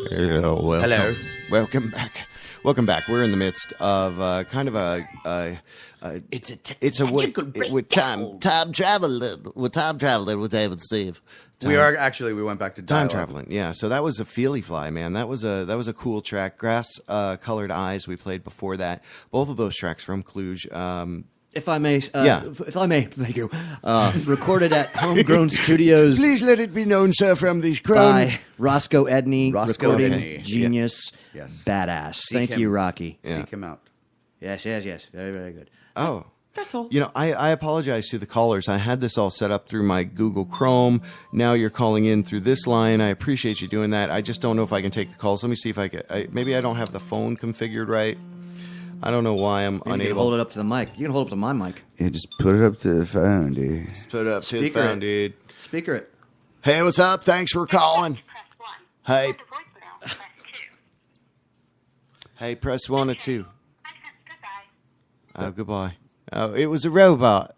Hello. Welcome back. Welcome back. We're in the midst of kind of with time traveling. We're time traveling with David Steve. We went back to Time dial-up. traveling, yeah. So that was a Feely Fly, man. That was a cool track. Grass Colored Eyes. We played before that. Both of those tracks from CLUJ. If I may, Yeah. if I may, thank you. Recorded at Homegrown Studios Please let it be known, sir, from these Krone. by Roscoe Edney, Roscoe recording Edney. genius, Yes. badass. Seek Thank you, him. Rocky. Yeah. Seek him out. Yes, very, very good. Oh. That's all. You know, I apologize to the callers. I had this all set up through my Google Chrome. Now you're calling in through this line. I appreciate you doing that. I just don't know if I can take the calls. Let me see if I can. Maybe I don't have the phone configured right. I don't know why I'm You can unable. hold it up to the mic. You can hold it up to my mic. Yeah, just put it up to the phone, dude. Just put it up to the Speaker phone, it. dude. Speaker it. Hey, what's up? Thanks for calling. Hey. Hey, press 1 or 2. Oh, goodbye. Oh, it was a robot.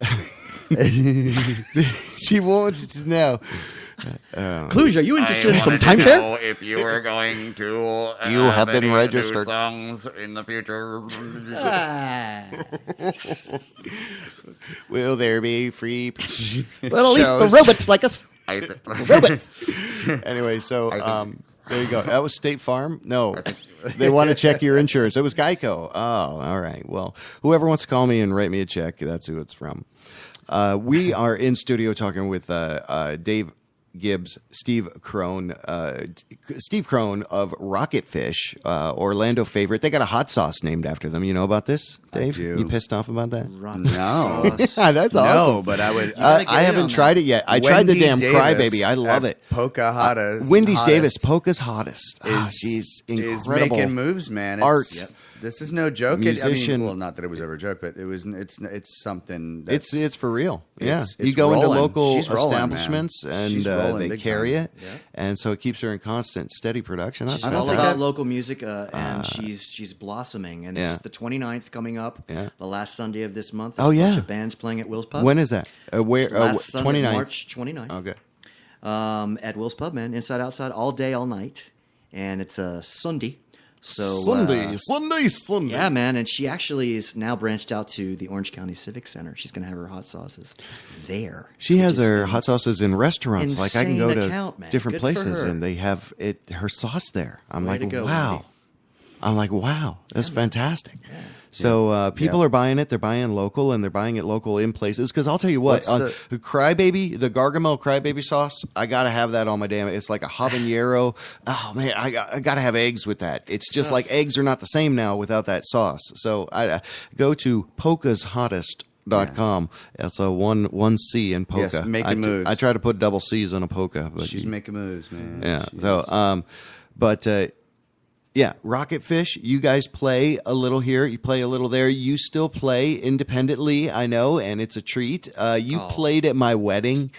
She wanted to know. CLUJ, are you interested in some timeshare? If you were going to You have been any registered. new songs in the future. Will there be free? Well, at least the shows? robots like us. Robots. Anyway, so there you go. That was State Farm? No. They want to check your insurance. It was Geico. Oh, all right. Well, whoever wants to call me and write me a check, that's who it's from. We are in studio talking with Dave Gibbs, Steve Krone of Rocket Fish, Orlando favorite. They got a hot sauce named after them. You know about this, Dave? do. You pissed off about that? No. Yeah, that's awesome. No, but I would. I haven't tried it yet. I tried the Wendy damn Davis Crybaby. I love at it. Pocahontas. Wendy's hottest Davis, Polka's hottest. She's is incredible. making moves, man. Art. This is no joke. Musician. Well, not that it was ever a joke, but it's something. That's, It's for real. Yeah, It's you go into rolling. local She's rolling, man. establishments and She's rolling they big carry time. it, and so it keeps her in constant, steady production. That's She's all fantastic. about local music, and she's blossoming. And Yeah. it's the 29th coming up, Yeah. the last Sunday of this month. Oh, There's a yeah. bunch of bands playing at Will's Pub. When is that? Where? Last Sunday, 29th. March 29th. Okay. At Will's Pub, man. Inside, outside, all day, all night. And it's a Sunday. So Sunday. yeah, man. And she actually is now branched out to the Orange County Civic Center. She's going to have her hot sauces there. She has which is her hot sauces in restaurants. Like I can go insane to account, man. different Good for places her. and they have her sauce there. I'm Way like, to go, wow. Wendy. I'm like, wow, that's fantastic. So people are buying it. They're buying local, and they're buying it local in places. Because I'll tell you what, the Crybaby, the Gargamel Crybaby sauce, I got to have that on my damn. It's like a habanero. Oh, man, I got to have eggs with that. It's just like eggs are not the same now without that sauce. So I go to polkashottest.com. That's a one C in polka. Yes, making moves. I try to put double C's on a polka. But She's making moves, man. Yeah. Yeah, Rocket Fish, you guys play a little here, you play a little there. You still play independently, I know, and it's a treat. You played at my wedding.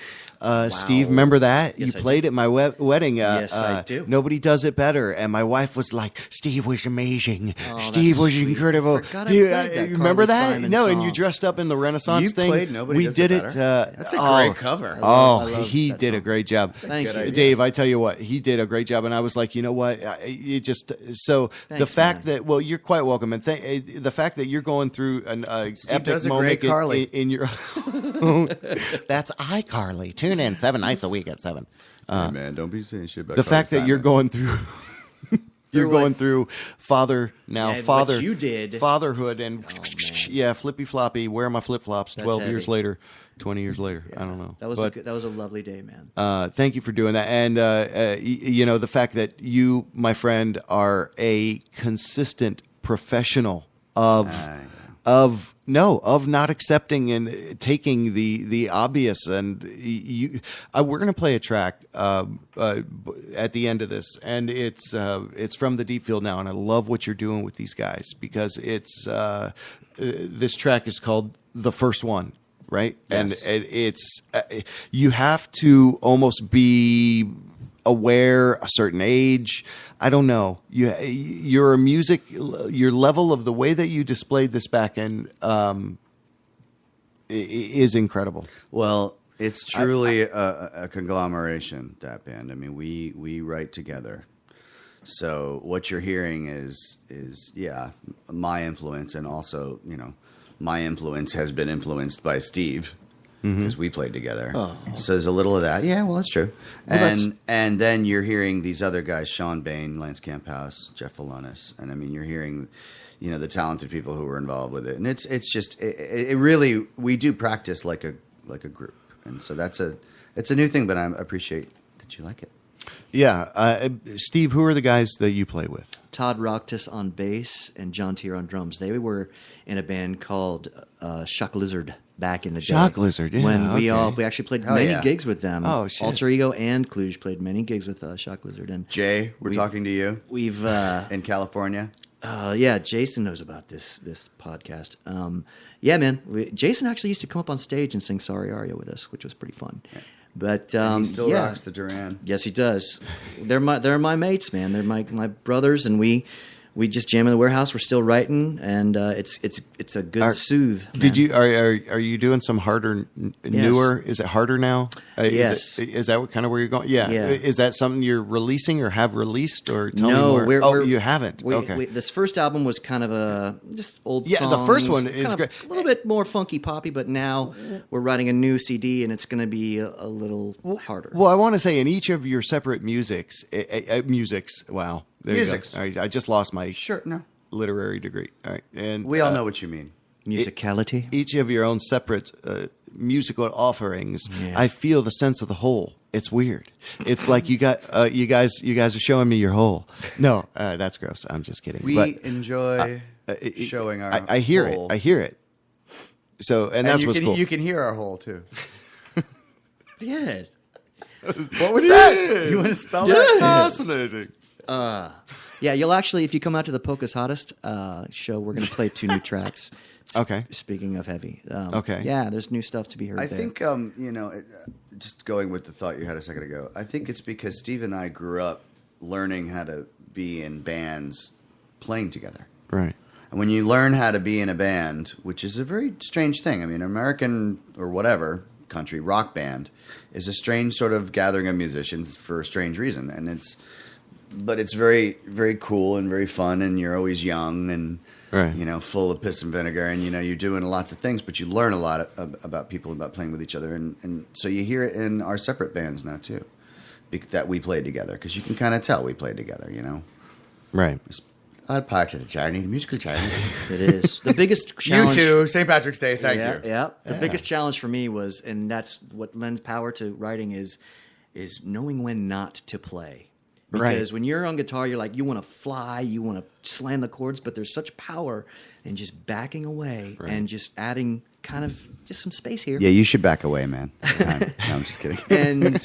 Steve, remember that? Yes, you played at my wedding. Yes, I do. Nobody does it better. And my wife was like, Steve was amazing. Steve was incredible. I forgot I played that remember Carly that? Simon No, and song. you dressed up in the Renaissance You thing. played Nobody we Does did It it. That's a great cover. I love He that did a song. great job. Thank you. Dave, I tell you what, he did a great job. And I was like, you know what? It just so the Thanks, fact man. that, well, you're quite welcome. And the fact that you're going through an epic does a moment great Carly. in your. That's iCarly. Tune in 7 nights a week at 7. Hey, man, don't be saying shit about The fact that you're going through. You're what? going through father now, Yeah, father. what you did. Fatherhood and man. flippy floppy. Where are my flip flops? 12 years heavy. later, 20 years later. I don't know. That was But, that was a lovely day, man. thank you for doing that. And, you know, the fact that you, my friend, are a consistent professional of not accepting and taking the obvious. And we're going to play a track at the end of this, and it's from the Deep Field now. And I love what you're doing with these guys, because it's this track is called The First One. Right. Yes. And it's you have to almost be aware, a certain age. I don't know. Your music, your level of the way that you displayed this back end is incredible. Well, it's truly a conglomeration, that band. I mean, we write together. So what you're hearing is my influence, and also, you know, my influence has been influenced by Steve, because we played together. Oh. So there's a little of that. Yeah, well, that's true. And then you're hearing these other guys, Sean Bain, Lance Camphouse, Jeff Alonis. And I mean, you're hearing, you know, the talented people who were involved with it. And it's just, it really, we do practice like a group. And so it's a new thing, but I appreciate that you like it. Yeah. Steve, who are the guys that you play with? Todd Rocktis on bass and John Tier on drums. They were in a band called Shock Lizard back in the day. Shock Lizard, yeah, When we okay. actually played Hell many yeah. gigs with them. Oh, shit. Alter Ego and CLUJ played many gigs with Shock Lizard. And Jay, we're talking to you we've in California. yeah, Jason knows about this podcast. Yeah, man. Jason actually used to come up on stage and sing "Sorry Are Ya" with us, which was pretty fun. But And he still yeah. rocks the Duran. Yes, he does. They're my mates, man. They're my brothers, and we just jam in the warehouse. We're still writing, and it's a good soothe. Did man. you are you doing some harder, newer? Is it harder now? Yes. Is that kind of where you're going? Yeah. Yeah. Is that something you're releasing or have released, or tell me No, more? we're You haven't. Okay. This first album was kind of a just old. Yeah, the first songs, one is kind of great. A little bit more funky poppy, but now we're writing a new CD, and it's going to be a little harder. Well, I want to say in each of your separate musics. Wow. There Musics. you go. All right, I just lost my Sure, no. literary degree. All right, and We all know what you mean. Musicality. each of your own separate musical offerings, Yeah. I feel the sense of the whole. It's weird. It's like you guys are showing me your whole. No, that's gross. I'm just kidding. We But enjoy showing our I hear whole. it. I hear it. So, and that's what's cool. You can hear our whole, too. Yeah. What was that? You want to spell that? Fascinating. Yeah, you'll actually, if you come out to the Polka's Hottest show, we're going to play 2 new tracks. Okay. Speaking of heavy. Okay. Yeah, there's new stuff to be heard I there. think, just going with the thought you had a second ago, I think it's because Steve and I grew up learning how to be in bands playing together. Right. And when you learn how to be in a band, which is a very strange thing, I mean, American or whatever country rock band is a strange sort of gathering of musicians for a strange reason. And but it's very, very cool and very fun, and you're always young and, Right. full of piss and vinegar, and, you're doing lots of things, but you learn a lot about people, about playing with each other. And so you hear it in our separate bands now, too, that we played together, because you can kind of tell we played together, Right. Odd part of the journey, the musical journey. It is the biggest You challenge. too. St. Patrick's Day. Thank yeah, you. Yeah. The biggest challenge for me was, and that's what lends power to writing is knowing when not to play. Because when you're on guitar, you're like, you want to fly, you want to slam the chords, but there's such power in just backing away and just adding kind of just some space here. Yeah, you should back away, man. It's time. No, I'm just kidding. And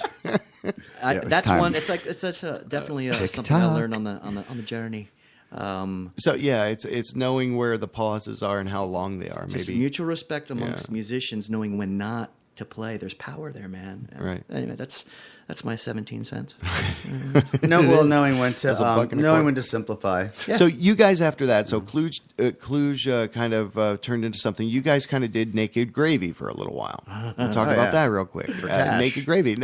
that's time. one. It's like it's such a definitely something I learned on the journey. So yeah, it's knowing where the pauses are and how long they are. Just Maybe mutual respect amongst musicians, knowing when not to play. There's power there, man. Right. Anyway, that's my 17 cents. Knowing when to buck and a knowing quarter. when to simplify. Yeah. So you guys after that, so CLUJ kind of turned into something. You guys kind of did Naked Gravy for a little while. We'll talk about that real quick. cash. Naked Gravy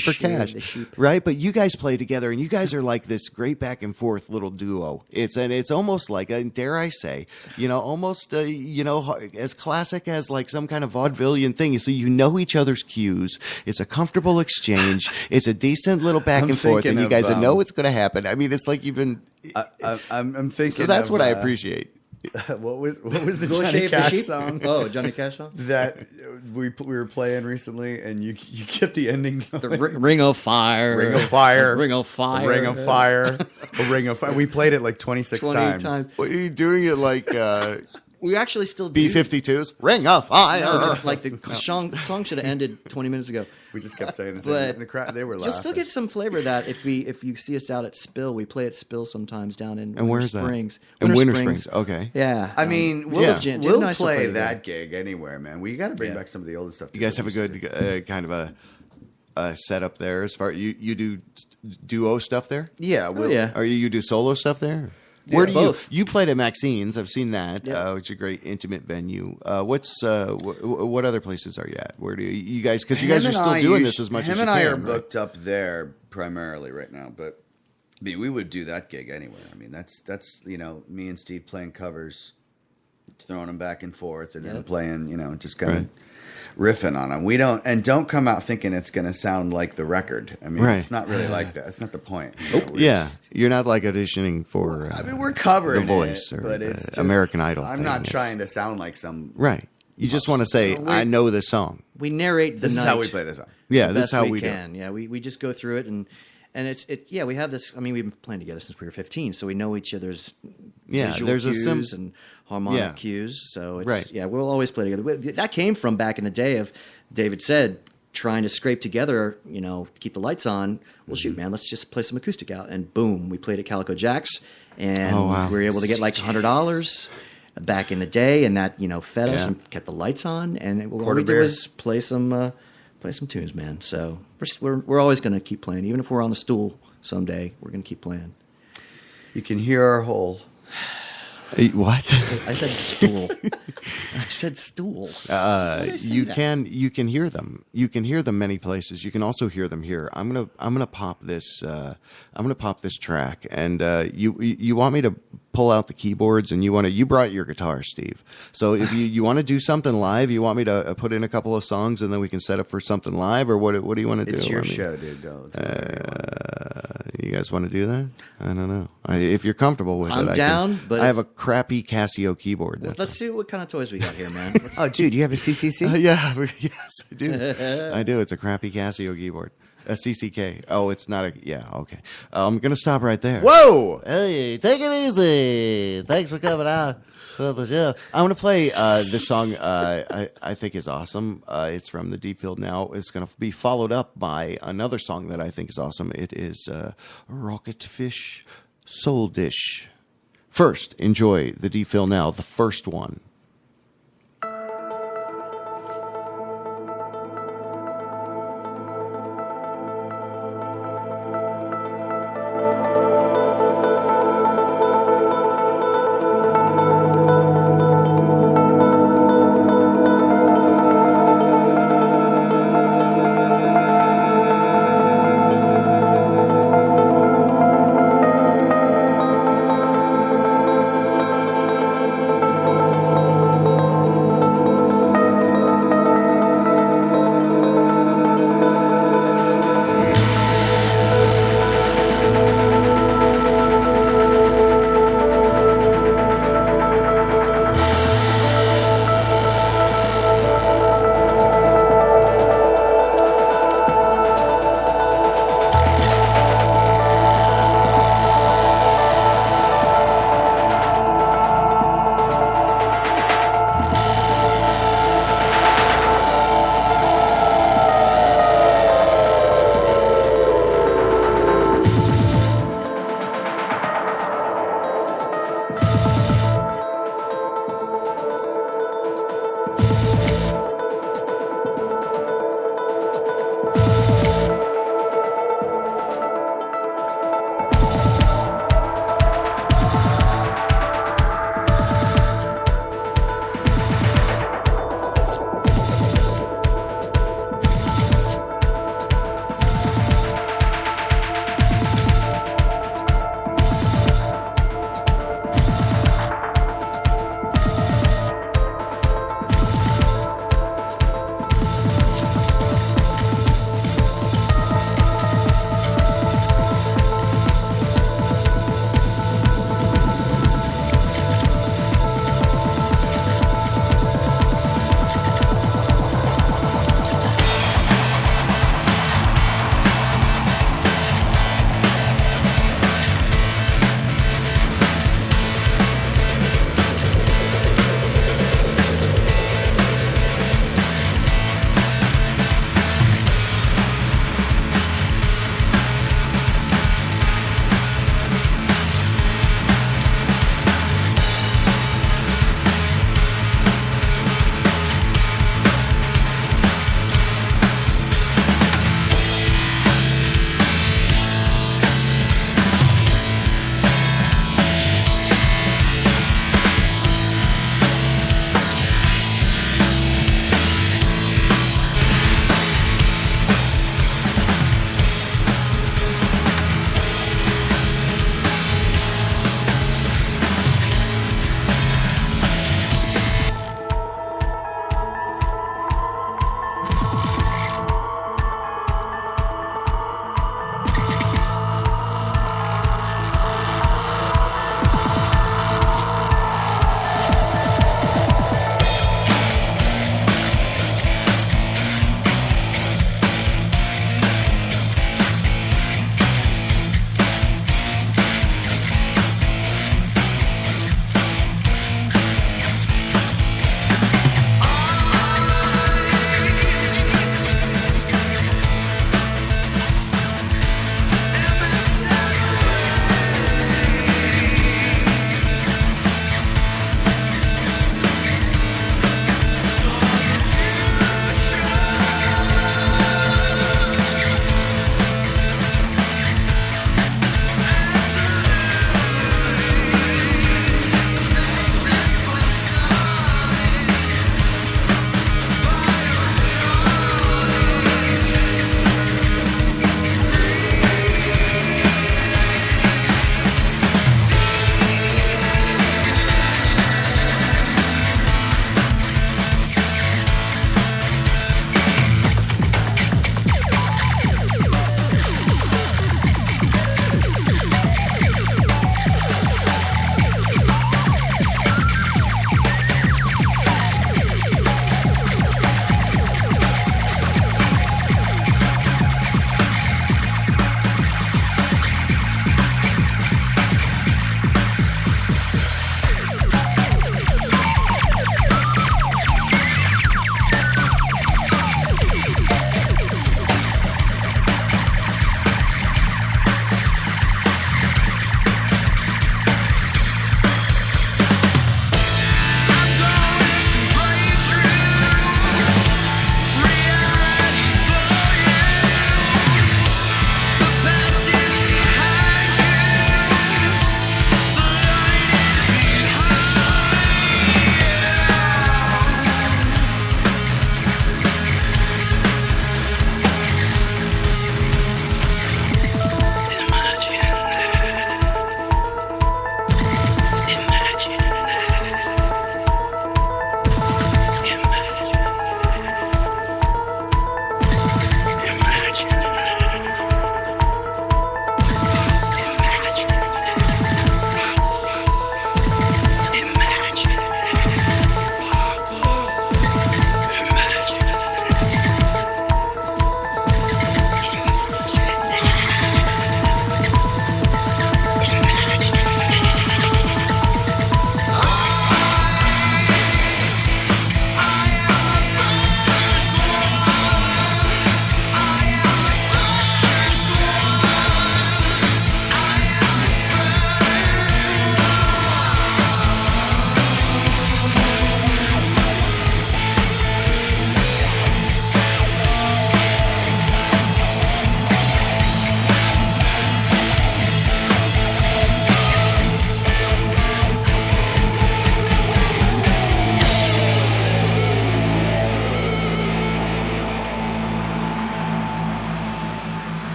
for cash, the sheep. right? But you guys play together, and you guys are like this great back and forth little duo. It's almost like, dare I say, almost as classic as like some kind of vaudevillian thing. So you know each other's cues. It's a comfortable exchange. It's a decent little back and forth, and you guys know what's going to happen. I mean, it's like you've been. I'm thinking. So that's of, what I appreciate. What was the Go Johnny Shave the Cash Sheep? song? Oh, Johnny Cash song? That we were playing recently, and you get the ending. The Ring of Fire. Ring of Fire. Ring of Fire. A Ring of Fire. A Ring of Fire. We played it like 26 times. What are you doing it like We actually still do. B-52s? Ring of Fire. No, just like the song should have ended 20 minutes ago. We just kept saying it. But And the crowd, they were laughing. you'll still get some flavor of that if you see us out at Spill. We play at Spill sometimes down in And where's that? Springs. In Winter Springs. Okay. Yeah. I mean, Jen and I we'll still play together. that gig anywhere, man. We got to bring back some of the older stuff. You guys have a good kind of a setup there as far you do duo stuff there? Yeah. yeah. Or you do solo stuff there? Where do both. you played at Maxine's? I've seen that, Yep. which is a great intimate venue. What other places are you at? Where do you guys? Because you guys are still doing this as much as you can. Him and I are right? booked up there primarily right now, but I mean, we would do that gig anywhere. I mean, that's me and Steve playing covers, throwing them back and forth, and then playing, just kind of riffing on them. Don't come out thinking it's going to sound like the record. I mean, it's not really like that. It's not the point. You're not like auditioning for. I mean, we're covering The Voice or but it's just, American Idol. I'm thing. not It's- trying to sound like some. Right. You just want to say, I know this song. We narrate the This night. is how we play this song. Yeah, the this is best how we do. can. Yeah, we just go through it and we have this. I mean, we've been playing together since we were 15, so we know each other's visual there's a cues and harmonic cues. So it's, Right. we'll always play together. That came from back in the day of David said trying to scrape together, to keep the lights on. Well, shoot, man, let's just play some acoustic out, and boom, we played at Calico Jack's, and we were able to get like $100 back in the day, and that fed us and kept the lights on, and all we did was play some tunes, man. So we're always going to keep playing, even if we're on a stool someday. We're going to keep playing. You can hear our whole. What? I said stool. I said stool. You can hear them. You can hear them many places. You can also hear them here. I'm gonna pop this. I'm gonna pop this track, and you want me to pull out the keyboards, and you brought your guitar, Steve. So if you want to do something live, you want me to put in a couple of songs, and then we can set up for something live, or what do you want to do? It's your I mean, show, dude. you guys want to do that? I don't know. If you're comfortable with I'm it, down, but I have a crappy Casio keyboard. Let's see what kind of toys we got here, man. Oh, dude, you have a CCC? Yeah, yes, I do. I do. It's a crappy Casio keyboard. A CCK. Oh, it's not a. Yeah, okay. I'm going to stop right there. Whoa! Hey, take it easy. Thanks for coming out for the show. I'm going to play this song I think is awesome. It's from the Deep Field Now. It's going to be followed up by another song that I think is awesome. It is Rocket Fish Soul Dish. First, enjoy the Deep Field Now, the first one.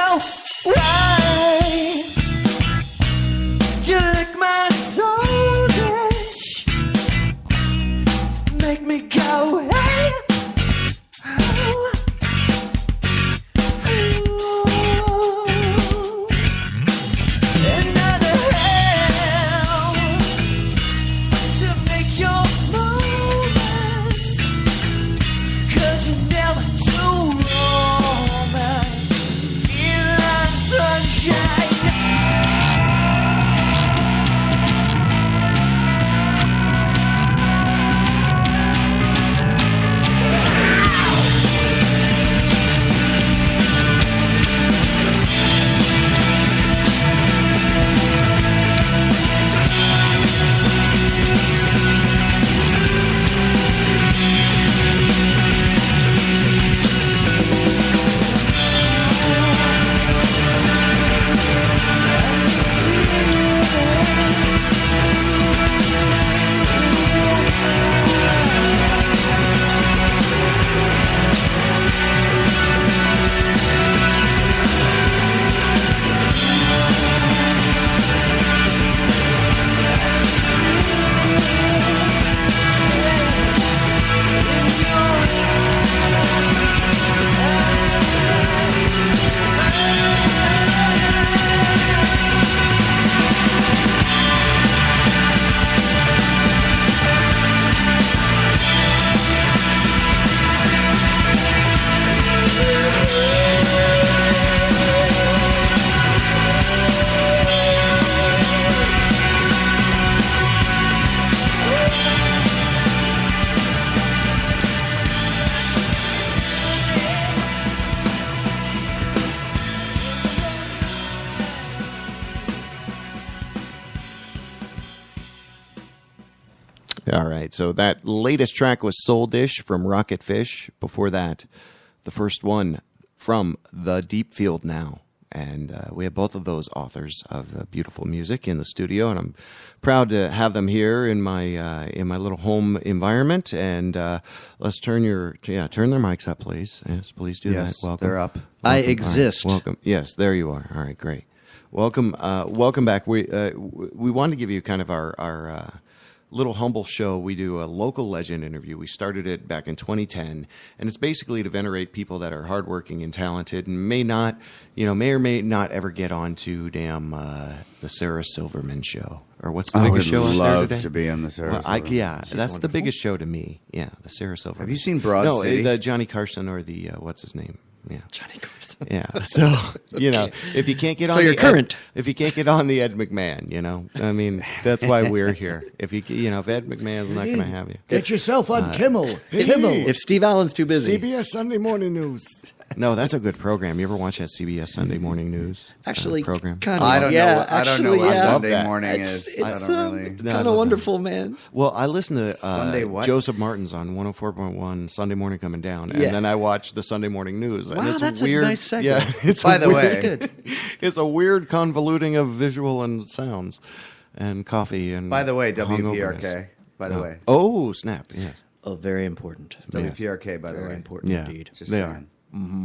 know why you lick my soul dish, make me go, hey, oh, oh. Another hell to make your moment, 'cause you're never too long, man. Feel like sunshine. All right, so that latest track was Soul Dish from Rocket Fish. Before that, the first one from The Deep Field Now. And we have both of those authors of beautiful music in the studio, and I'm proud to have them here in my little home environment. And let's turn their mics up, please. Yes, please do Yes, that. Welcome. they're up. I Welcome. exist. All right, welcome. Yes, there you are. All right, great. Welcome. Welcome back. We wanted to give you kind of our little humble show. We do a local legend interview. We started it back in 2010, and it's basically to venerate people that are hardworking and talented and may or may not ever get on to the Sarah Silverman show. Or what's the biggest show out there love today? to be on the Sarah Silverman. Yeah, that's the biggest show to me. Yeah, the Sarah Silverman. Have you seen Broad City? No, the Johnny Carson or the what's his name? Yeah, Johnny Carson. Yeah, so if you can't get on, So you're current. If you can't get on the Ed McMahon, I mean, that's why we're here. If Ed McMahon's not going to have you, Get yourself on Kimmel. Kimmel. If Steve Allen's too busy. CBS Sunday Morning News. No, that's a good program. You ever watch that CBS Sunday Morning News program? Kind of. I don't know. I don't know what yeah. Sunday morning is. It's I don't really. kind of wonderful, man. Well, I listen to Sunday what? Joseph Martin's on 104.1 Sunday morning coming down, and Yeah. then I watch the Sunday morning news. And Wow, it's that's weird. a nice segue. Yeah, it's By a the weird- way, Good. it's a weird convoluting of visual and sounds, and coffee and. by the way, hungoverness. WPRK. By the way, Oh snap! Yes, Oh, very important. WPRK. By the Very way, important yeah, indeed. just they saying. are.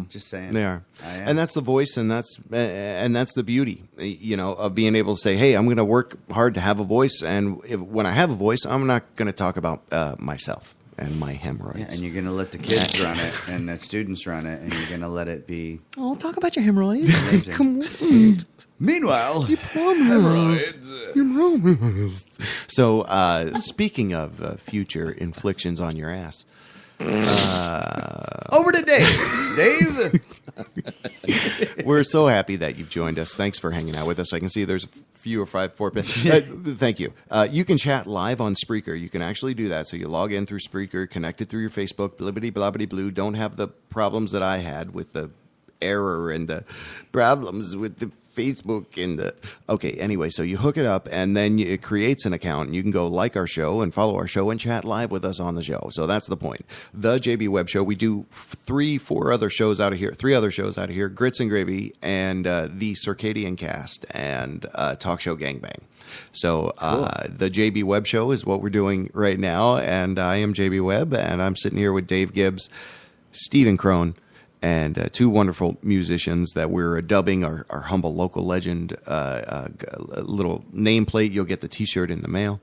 Just saying. They are, I am. and that's the voice, and that's the beauty, of being able to say, "Hey, I'm going to work hard to have a voice, and when I have a voice, I'm not going to talk about myself and my hemorrhoids." Yeah, and you're going to let the kids run it, and the students run it, and you're going to let it be Oh, talk about your hemorrhoids. amazing. Come on. Meanwhile, So, speaking of future inflictions on your ass, over to Dave. Dave. we're so happy that you've joined us. Thanks for hanging out with us. I can see there's four. Thank you. You can chat live on Spreaker. You can actually do that. So you log in through Spreaker, connected through your Facebook, blibbity blobbity blue. Don't have the problems that I had with the error and the problems with the Facebook and the anyway, so you hook it up and then it creates an account and you can go like our show and follow our show and chat live with us on the show. So that's the point. The JB Web Show, we do 3 other shows out of here, Grits and Gravy and the Circadian Cast and Talk Show Gangbang. So the JB Web Show is what we're doing right now, and I am JB Webb, and I'm sitting here with Dave Gibbs, Stephen Krone, and two wonderful musicians that we're dubbing our humble local legend. A little nameplate. You'll get the T-shirt in the mail.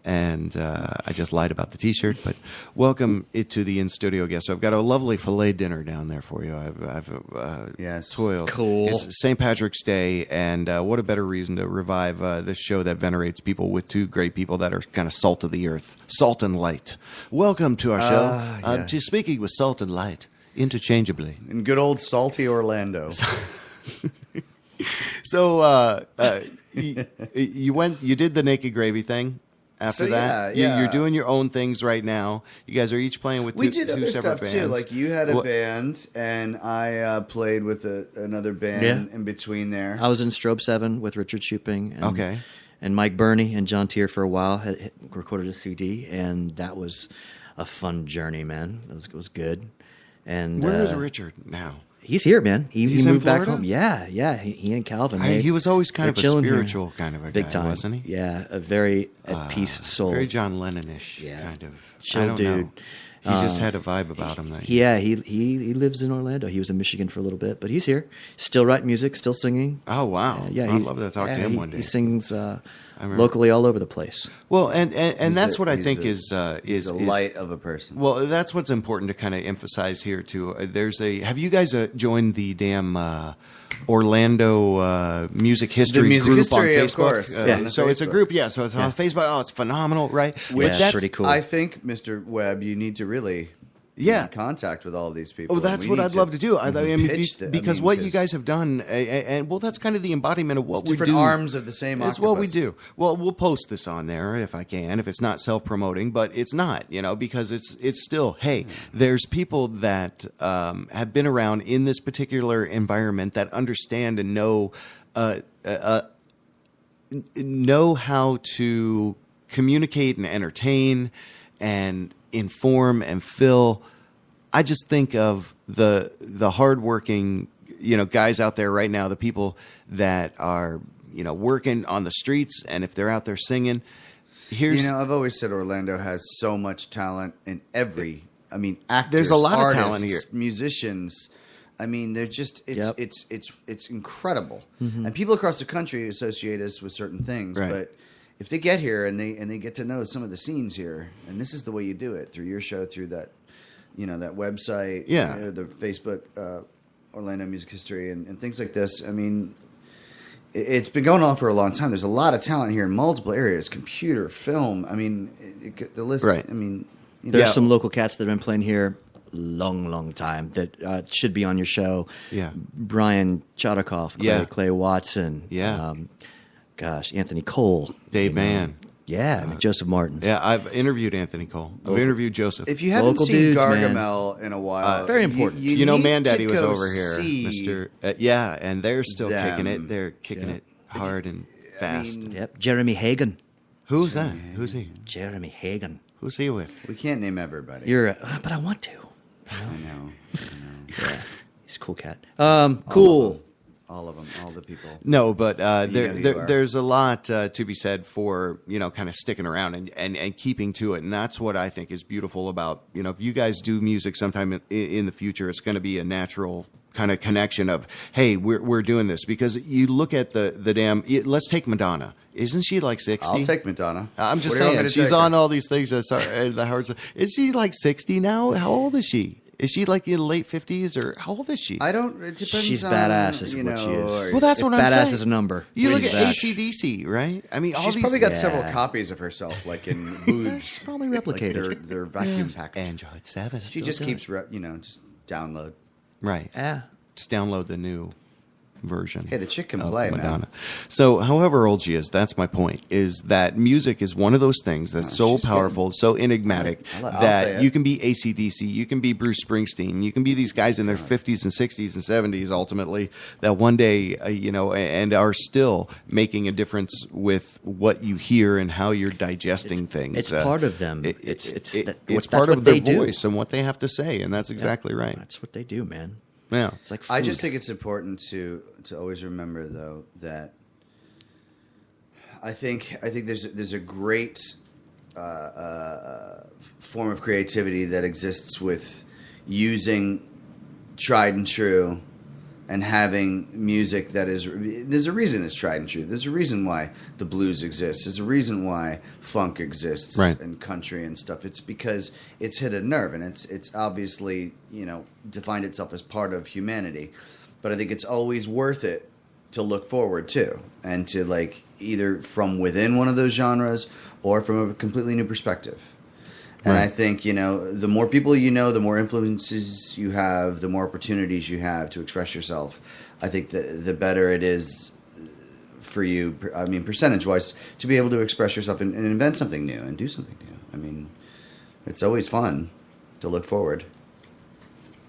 And I just lied about the T-shirt, but welcome it to the in-studio guest. So I've got a lovely filet dinner down there for you. I've Yes. toiled. Cool. It's St. Patrick's Day, and what a better reason to revive this show that venerates people with two great people that are kind of salt of the earth, salt and light. Welcome to our show. Yes. To speaking with salt and light interchangeably. In good old salty Orlando. So you did the Naked Gravy thing. After So, that, yeah. You're doing your own things right now. You guys are each playing with We two did other separate stuff bands. too. Like you had a What- band, and I played with another band Yeah. in between there. I was in Strobe 7 with Richard Shuping. And, Okay. And Mike Burney and John Tier for a while had recorded a CD, and that was a fun journey, man. It was good. And Where is Richard now? He's here, man. He's he in moved back Florida? home. Yeah. He and Calvin. He was always kind they're of a chilling here. spiritual kind of a Big guy, time, wasn't he? Yeah, a very at peace soul. Very John Lennon-ish Yeah. kind of. Chill I don't dude. know. He just had a vibe about him. That Yeah, he lives in Orlando. He was in Michigan for a little bit, but he's here. Still writing music, still singing. Oh wow! Yeah, I'd love to talk to him one day. He sings remember. locally all over the place. Well, and that's what I think he's is a light of a person. Well, that's what's important to kind of emphasize here too. Have you guys joined the damn Orlando music history music group history, on Facebook? of course. Yeah. So it's a Facebook. group. Yeah. So it's on Facebook. Oh, it's phenomenal, right? Yeah, that's pretty cool. I think, Mr. Webb, you need to really be in contact with all these people. Oh, that's and what we I'd need love to do. I mean, pitch them. because what you guys have done, and well, that's kind of the embodiment of what we different do. arms of the same That's octopus. what we do. Well, we'll post this on there if I can, if it's not self-promoting, but it's not, because it's still, hey, there's people that have been around in this particular environment that understand and know how to communicate and entertain and inform and fill. I just think of the hardworking, guys out there right now, the people that are, working on the streets, and if they're out there singing, I've always said Orlando has so much talent in every. I mean, actors, There's a lot of artists, talent here. Musicians. I mean, they're just it's incredible, Mm-hmm. and people across the country associate us with certain things, Right. but. If they get here and they get to know some of the scenes here, and this is the way you do it through your show, through that, that website, the Facebook Orlando Music History, and things like this. I mean, it's been going on for a long time. There's a lot of talent here in multiple areas: computer, film. I mean, the list. Right. I mean, There's some local cats that have been playing here long time that should be on your show. Yeah. Brian Chodikoff, Clay Watson. Yeah. Anthony Cole. Dave Mann. Yeah, Joseph Martin. Yeah, I've interviewed Anthony Cole. I've interviewed Joseph. If you haven't Local seen dudes, Gargamel in a while, very important. You know, need Man to Daddy was go over here, see Mr. And they're still them. kicking it. They're kicking it hard and fast. Yep. Jeremy Hagan. Who's that? Who's he? Jeremy Hagan. Who's he with? We can't name everybody. But I want to. I know. Yeah. He's a cool cat. Cool. All of them, all the people. No, but know who you are. there's a lot to be said for, kind of sticking around and keeping to it. And that's what I think is beautiful about, if you guys do music sometime in the future, it's going to be a natural kind of connection of, hey, we're doing this. Because you look at the damn, let's take Madonna. Isn't she like 60? I'll take Madonna. I'm just What do you want saying, me to she's take her? on all these things. The hard stuff. Is she like 60 now? How old is she? Is she like in the late 50s, or how old is she? I don't. It depends. She's on, badass is what she is. or- Well, that's what I'm saying. Badass is a number. You look She's at that. AC/DC, right? I mean, all She's these probably got Yeah. several copies of herself, like in booths. Probably Like replicated. their vacuum package. Android 7. She just keeps, just download. Right. Yeah. Just download the new version. Hey, the chick can of play, man. Madonna. So, however old she is, that's my point. Is that music is one of those things that's so she's powerful, so enigmatic I'll say that it. you can be AC/DC, you can be Bruce Springsteen, you can be these guys in their 50s and 60s and 70s. Ultimately, that one day, and are still making a difference with what you hear and how you're digesting things. It's part of them. It's that's part what of their they do. voice and what they have to say, and that's exactly right. That's what they do, man. Yeah. It's like food. I just think it's important to always remember, though, that I think there's a great form of creativity that exists with using tried and true, and having music that is, there's a reason it's tried and true. There's a reason why the blues exists. There's a reason why funk exists, Right. and country and stuff. It's because it's hit a nerve, and it's obviously, defined itself as part of humanity. But I think it's always worth it to look forward to, and to like either from within one of those genres or from a completely new perspective. And Right. I think, the more people the more influences you have, the more opportunities you have to express yourself. I think the better it is for you, percentage-wise, to be able to express yourself and invent something new and do something new. I mean, it's always fun to look forward.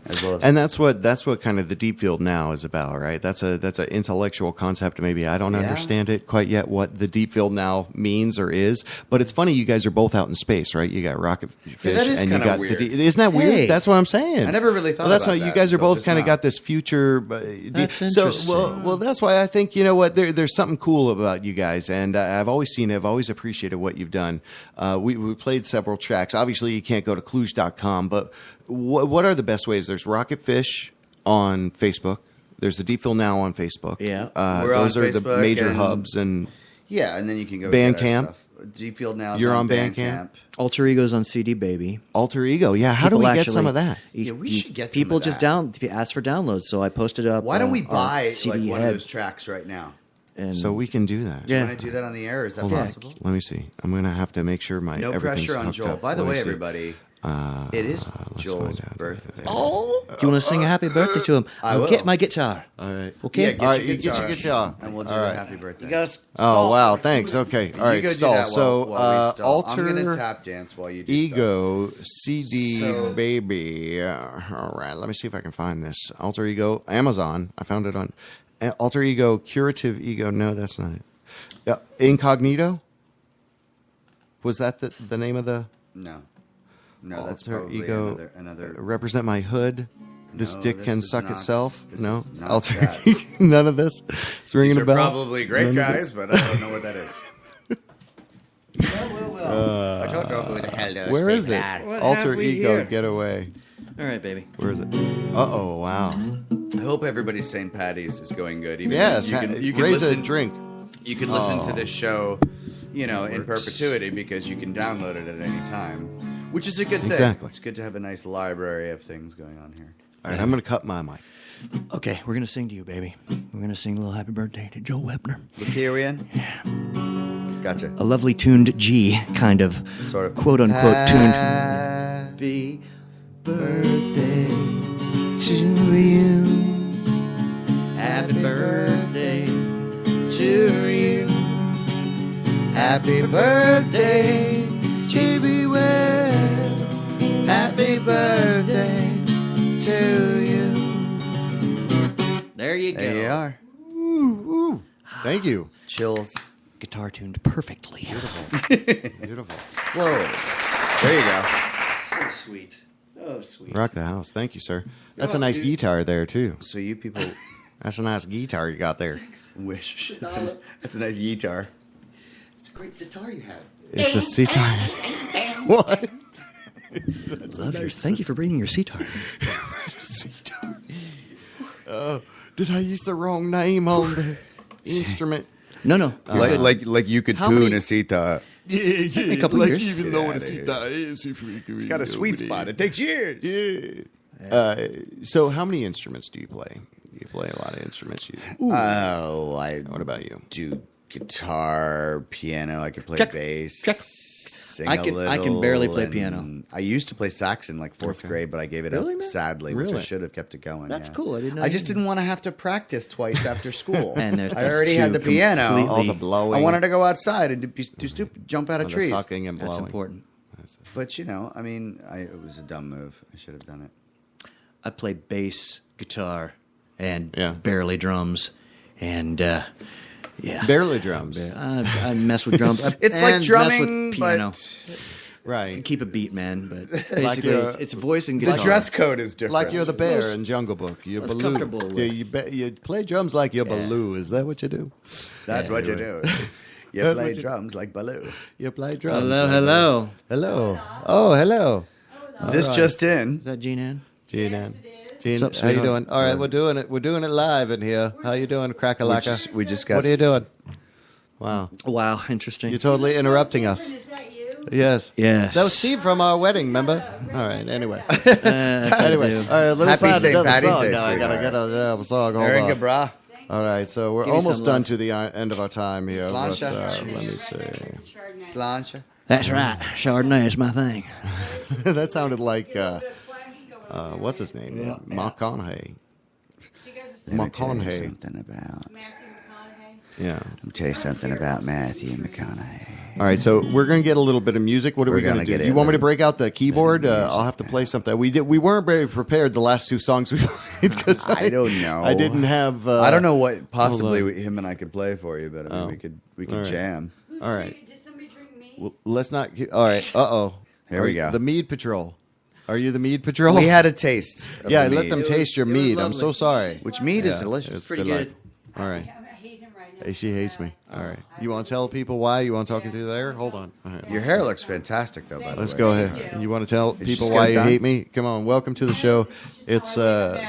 As well as And that's what kind of the deep field now is about, right? That's an intellectual concept. Maybe I don't understand it quite yet, what the deep field now means or is. But it's funny, you guys are both out in space, right? You got rocket fish, that is and you kinda got weird. isn't that weird? Hey. That's what I'm saying. I never really thought that's about why that you guys are until both just kind of now. got this future. That's so interesting. well, that's why I think there's something cool about you guys, and I've always appreciated what you've done. We played several tracks. Obviously, you can't go to CLUJ.com, but what are the best ways? There's Rocket Fish on Facebook. There's the Deep Field Now on Facebook. Yeah. We're on those are the Facebook major and- hubs, and yeah, and then you can go Bandcamp. get our stuff. G-Field now is You're on on Bandcamp? Bandcamp. Alter Ego's on CD Baby. Alter Ego. Yeah, how do we get some of that? Yeah, we should get some people of just that. ask for downloads, so I posted up. Why don't we our buy CD one of head, those tracks right now? and So we can do that. Do you Yeah. want to do that on the air? Is that Hold on. possible? Let me see. I'm going to have to make sure my No everything's pressure on hooked Joel. up. By the Let me way, see. everybody, it is let's Joel's find out. birthday. do you want to sing a happy birthday to him? I I'll will. get my guitar. All right. Okay. Yeah, get All right, your you guitar. get your guitar. And we'll do All a right. happy birthday. You guys. Oh, wow. Thanks. Okay. All right. You go do Stall. that So, while we stall. I'm going to Alter tap dance while you do Ego CD So- Baby. All right. Let me see if I can find this. Alter Ego Amazon. I found it on Alter Ego Curative Ego. No, that's not it. Incognito. Was that the name of the? stuff. No, that's Alter probably Ego. another. Represent my hood. This No, dick this can is suck not- itself. this No, is not Alter. that. None of this. It's ringing These a are bell. probably great None of guys, this? but I don't know what that is. I don't know who the hell those Where is people it? are. Alter Ego Getaway. All right, baby. Where is it? Uh-oh, wow. I hope everybody's St. Patty's is going good. Even Yes, you can raise listen, a drink. You can listen to this show, in perpetuity because you can download it at any time, which is a good thing. Exactly. It's good to have a nice library of things going on here. All right, I'm going to cut my mic. Okay, we're gonna sing to you, baby. We're gonna sing a little happy birthday to Joe Webner. LeCLUJion? Gotcha. A lovely tuned G, kind of, Sort of. quote unquote tuned. Happy Birthday to you. Happy birthday to you. Happy birthday, JB Webb. Happy birthday to you. There you go. There you are. Thank you. Chills. Guitar tuned perfectly. Beautiful. Whoa. There you go. So sweet. Oh, sweet. Rock the house. Thank you, sir. That's a welcome, nice dude. guitar there, too. So you people That's a nice guitar you got there. wish. That's a nice guitar. It's a great sitar you have. It's a sitar. What? Thank you for bringing your sitar. Did I use the wrong name on the instrument? No. Like you could How tune many- a sitar. Yeah. A couple years. Even know know what what a a sitar sitar is. It's got a sweet spot. It takes years. Yeah. So how many instruments do you play? You play a lot of instruments. Oh, What about you? do guitar, piano. I could play Check. bass. Check. Sing I a can little, barely play and piano. I used to play sax in like fourth grade, but I gave it Really, up man? sadly, which I Really? should have kept it going. That's yeah. cool. I didn't know I you just did. didn't want to have to practice twice after school. And I already had the that's two piano. completely- All the blowing. I wanted to go outside and be too stupid, jump out of the trees. sucking and That's blowing. important. But it was a dumb move. I should have done it. I play bass, guitar, and Yeah. barely drums, and yeah, Barely drums. I mess with drums. It's and like mess drumming, with piano. but Right. Keep a beat, man. But basically, you're- it's voice and the guitar. dress code is different. Like you're the bear in Jungle Book. You're Most Baloo. comfortable with. Yeah, you play drums like you're Baloo. Is that what you do? That's what you do. You That's play what you- drums like Baloo. You play drums. Hello, like hello. Hello. Oh, hello. This just in. Is that Jean Ann? Gene Ann. Gene, What's up, how you sweetheart? doing? All right, we're doing it. We're doing it live in here. How you doing, Crack-a-lacka? We just got. What are you doing? Wow. Wow, interesting. You're totally interrupting us. Yes. Yes. That was Steve from our wedding, remember? All right, anyway. That's Anyway, all right, let's Happy find St. another Patty's song Day, now. I gotta sweetheart. get a song. Hold Aaron on. Gabra. All right, so we're Give me almost some done love. to the end of our time here. But, Sláinte. let me see. Sláinte. That's right. Chardonnay is my thing. That sounded like, what's his name? McConaughey. Let me tell you McConaughey. something about. Yeah. Let me tell you something about Matthew McConaughey. All right, so we're going to get a little bit of music. What are We're we going gonna to do? get You it. want me to break out the keyboard? music, I'll have to play something. We weren't very prepared the last two songs we played because I don't know. I didn't have. I don't know what hold possibly on. him and I could play for you, but I mean, we could All right. jam. All right. Did somebody drink mead? Well, let's not. All right. Uh-oh. Here we go. The Mead Patrol. Are you the Mead Patrol? We had a taste. Of Yeah, the let mead. them taste your it was mead. I'm lovely. so sorry. Which mead is Yeah, delicious. it's Pretty delightful. good. All right. I hate him right now. Hey, she hates me. All right. You want to tell people why? You want talking to there? Hold on. All right. Your hair looks fantastic, though. By the Let's way. go ahead. You want to tell Did you people just why get it you done? hate me? Come on. Welcome to the show. It's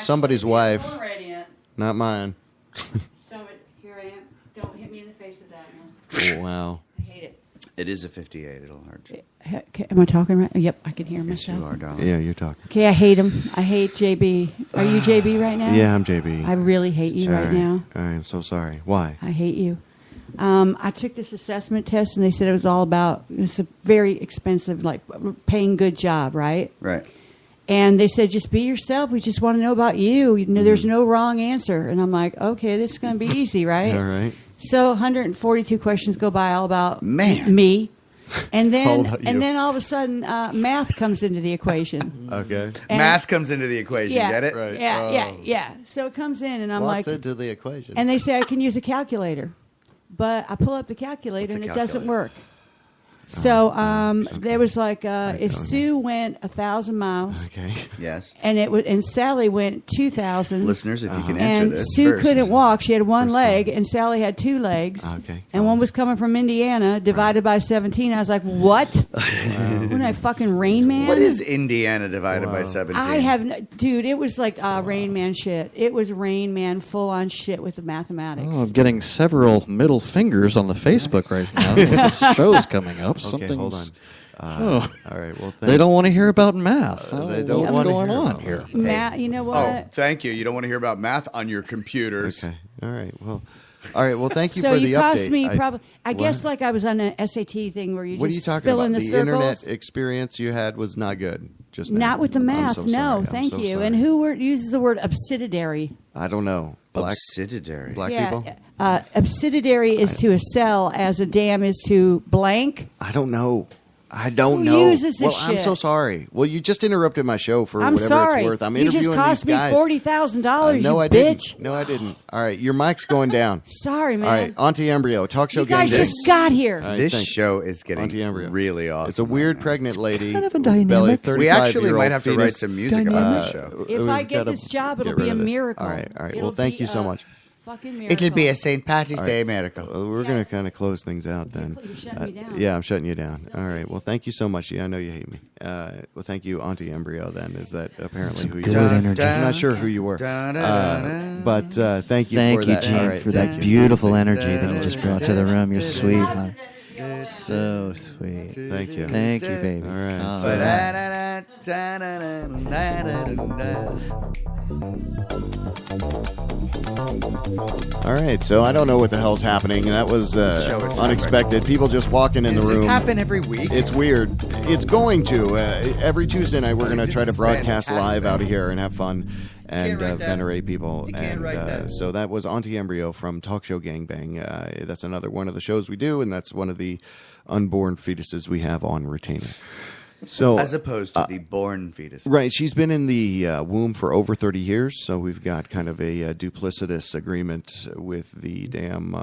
somebody's wife, I'm radiant. not mine. So here I am. Don't hit me in the face with that, man. Oh, wow. I hate it. It is a 58. It'll hurt you. Okay, am I talking right? Yep, I can hear Yes, you myself. are, darling. Yeah, you're talking. Okay, I hate him. I hate JB. Are you JB right now? Yeah, I'm JB. I really hate you right Sorry. now. I'm so sorry. Why? I hate you. I took this assessment test, and they said it was all about, it's a very expensive, like, paying good job, right? Right. And they said, just be yourself. We just want to know about you. You know, there's no wrong answer. And I'm like, okay, this is going to be easy, right? All right. So 142 questions go by all about Man. me. And All then about you. and then all of a sudden math comes into the equation. Okay. And- Math comes into the equation. yeah, Get it? Right. Yeah. So it comes in, and I'm What's like, into the equation? and they say I can use a calculator, but I pull up the calculator What's a and it doesn't calculator? work. So there was like if Sue went 1,000 miles Okay. Yes. and and Sally went 2,000. Listeners, if you can answer And this Sue first. couldn't walk. She had one First leg, and Sally had two legs. Okay. And one was coming from Indiana, divided by 17. I was like, what? What am I, fucking Rain Man? What is Indiana divided by 17? I have, dude, it was like Rain Man shit. It was Rain Man full on shit with the mathematics. Oh, I'm getting several middle fingers on the Facebook right now. The show's coming up. Okay, hold on. Oh. All right. Well, They don't want to hear about math. they don't What's wanna going hear on about here? Matt, you know Oh, what? thank you. You don't want to hear about math on your computers. Okay. All right. Well. All right. Well, thank you So for the you update. cost me probably. I What? guess like I was on an SAT thing where you What are you just talking fill about? in the circles. Internet experience you had was not good. Just now. Not with the I'm math. so no, sorry. I'm thank so you. sorry. And who uses the word obsidiary? I don't know. Black Obsidiary. black yeah, people. obsidiary is to a cell as a dam is to blank. I don't know. I don't Who know. uses this well, I'm so shit? sorry. Well, you just interrupted my show for I'm whatever sorry. it's worth. I'm you interviewing just cost these guys. me $40,000. No, you I bitch. didn't. No, I didn't. All right, your mic's going down. Sorry, man. All right, Auntie Embryo, talk show you guys gang. just got here. All right, This thanks. show is getting Auntie Embryo. really awesome. It's a weird pregnant lady. Kind of a with belly, dynamic. 35-year-old We actually might have to write fetus. some music about this show. If We've I get gotta this job, it'll get be rid a of this. miracle. All right. It'll Well, thank be you so a much. Fucking miracle. It'll be a St. Patrick's All Day right. miracle. We're going to kind of close things out then. You're shutting me down. Yeah, I'm shutting you down. All right. Well, thank you so much. Yeah, I know you hate me. Well, thank you, Auntie Embryo. Then is that apparently who you good were? energy. I'm not sure who you were, but thank you Thank for you, that. Gene, All right, for thank that you. beautiful energy that you just brought to the room. You're sweet, huh? So sweet. Thank you. Thank you, baby. All right. All So- right. All right. So I don't know what the hell's happening. That was show is unexpected. People just walking in the Does room. this happen every week? It's weird. It's going to. Every Tuesday night, we're going to This try to is broadcast fantastic. live out of here and have fun and write that. venerate people. You can't And write that. so that was Auntie Embryo from Talk Show Gangbang. That's another one of the shows we do, and that's one of the unborn fetuses we have on retainer. So As opposed to the born fetus. Right. She's been in the womb for over 30 years, so we've got kind of a duplicitous agreement with the damn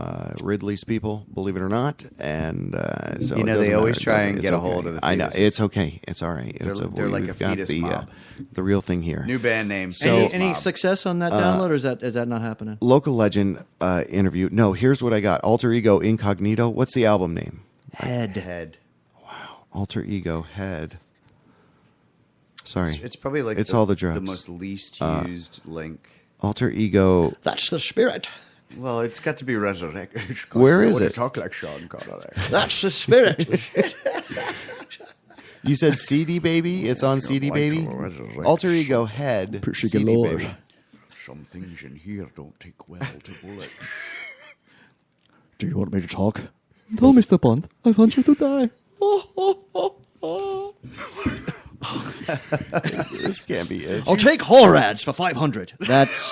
Ridley's people, believe it or not. And so You know, it doesn't they always matter. try It and doesn't- get a it's hold okay. of the I know. fetuses. It's okay. It's all right. They're like we've a got fetus mob. the real thing here. New band name. Any success on that download, or is that not happening? Local Legend interview. No, here's what I got. Alter Ego Incognito. What's the album name? Head. Alter Ego Head. Sorry. It's probably like it's all the drugs. The most least used link. Alter Ego. That's the spirit. Well, it's got to be resurrected. Where is it? Talk like Sean Connery. That's the spirit. You said CD Baby? It's on CD Baby? Alter Ego Head. CD Baby. Some things in here don't take well to bullets. Do you want me to talk? No, Mr. Bond. I want you to die. This can't be it. I'll take Horads for 500. That's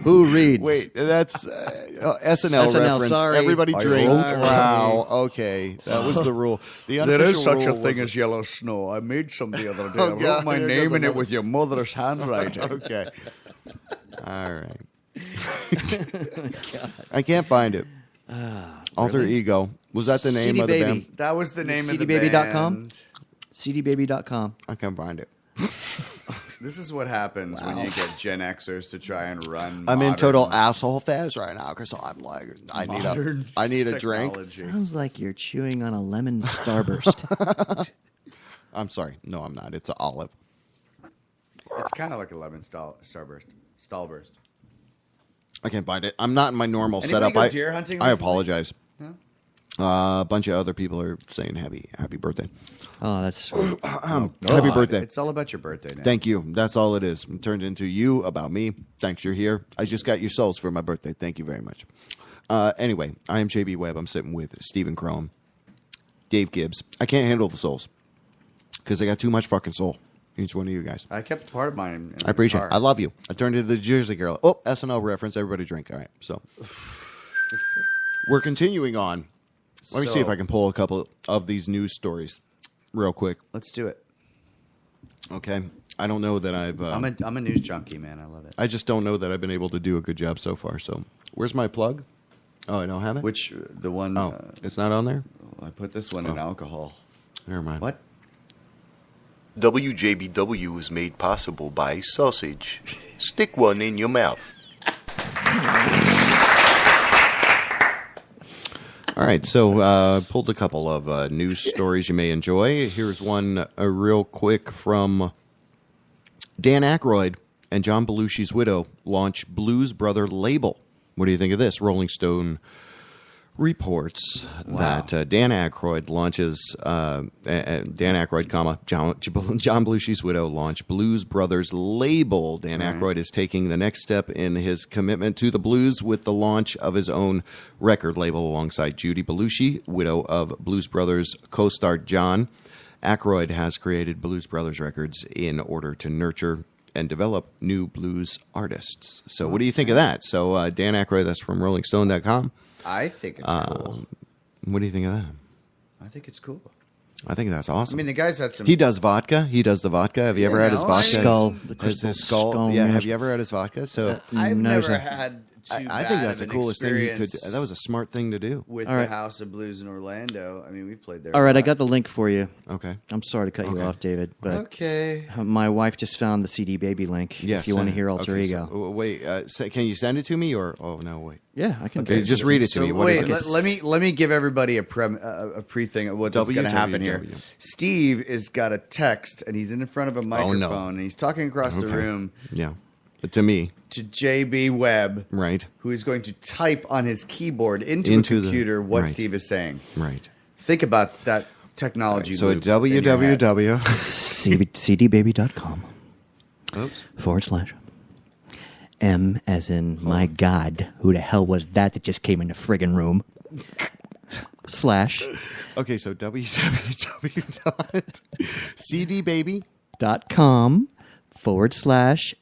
who reads. Wait, that's SNL reference. Sorry. Everybody drink. wrote- Wow. Okay, that was the rule. The There is such a rule thing was- as yellow snow. I made some the other day. Oh, I wrote God, my there name goes in it another- with your mother's handwriting. Okay. All right. I can't find it. Alter Ego. Was that the name CD of the Baby. band? That was the name of the CDBaby.com? band. CDBaby.com. I can't find it. This is what happens when you get Gen Xers to try and run. I'm in modern- total asshole phase right now because I'm like, I need a drink. technology. Sounds like you're chewing on a lemon starburst. I'm sorry. No, I'm not. It's an olive. It's kind of like a lemon stallburst. I can't find it. I'm not in my normal Anybody setup. go deer hunting I recently? apologize. No? A bunch of other people are saying happy birthday. Oh, that's Happy birthday. It's all about your birthday now. Thank you. That's all it is. It turned into you about me. Thanks, you're here. I just got your souls for my birthday. Thank you very much. Anyway, I am JB Webb. I'm sitting with Stephen Krone, Dave Gibbs. I can't handle the souls because I got too much fucking soul. Each one of you guys. I kept part of mine. In I appreciate the it. car. I love you. I turned into the Jersey Girl. Oh, SNL reference. Everybody drink. All right. So we're continuing on. Let me see if I can pull a couple of these news stories real quick. Let's do it. Okay. I don't know that I've... I'm a news junkie, man. I love it. I just don't know that I've been able to do a good job so far. So where's my plug? Oh, I don't have it? Which, the one... Oh, it's not on there? I put this one in alcohol. Never mind. What? WJBW was made possible by sausage. Stick one in your mouth. All right, so pulled a couple of news stories you may enjoy. Here's one real quick from Dan Aykroyd and John Belushi's widow launch Blues Brother label. What do you think of this? Rolling Stone reports that Dan Aykroyd launches Dan Aykroyd, John Belushi's widow launch Blues Brothers label. Dan Aykroyd is taking the next step in his commitment to the blues with the launch of his own record label alongside Judy Belushi, widow of Blues Brothers co-star John. Aykroyd has created Blues Brothers Records in order to nurture and develop new blues artists. So what do you think of that? So Dan Aykroyd, that's from RollingStone.com. I think it's cool. What do you think of that? I think it's cool. I think that's awesome. I mean, the guy's had some... He does vodka. He does the vodka. Have you ever had his vodka? Skull. The The crystal crystal skull. skull. Yeah. Have you ever had his vodka? So I've No, never sir. had too I think that's the coolest thing you could. That was a smart thing to do. with All the right. House of Blues in Orlando. I mean, we've played there. All right, a I lot. got the link for you. Okay. I'm sorry to cut you off, David, but Okay. my wife just found the CD Baby link. Yes. if you want to hear Alter okay, Ego. So, wait. Can you send it to me or? Oh no. Wait. Yeah, I can. Okay, just read it to me. What is Wait, it? let me give everybody a pre thing of what's going to happen here. WJBW. Steve has got a text, and he's in front of a microphone, and he's talking across the Okay. room Yeah. To me. to JB Webb, Right. who is going to type on his keyboard into a Into the- computer what right. Steve is saying. Right. Think about that technology. So loop in your head. www. CDBaby.com Oops. / M as in my God, who the hell was that just came in the friggin' room? / Okay. So www.cdbaby. .com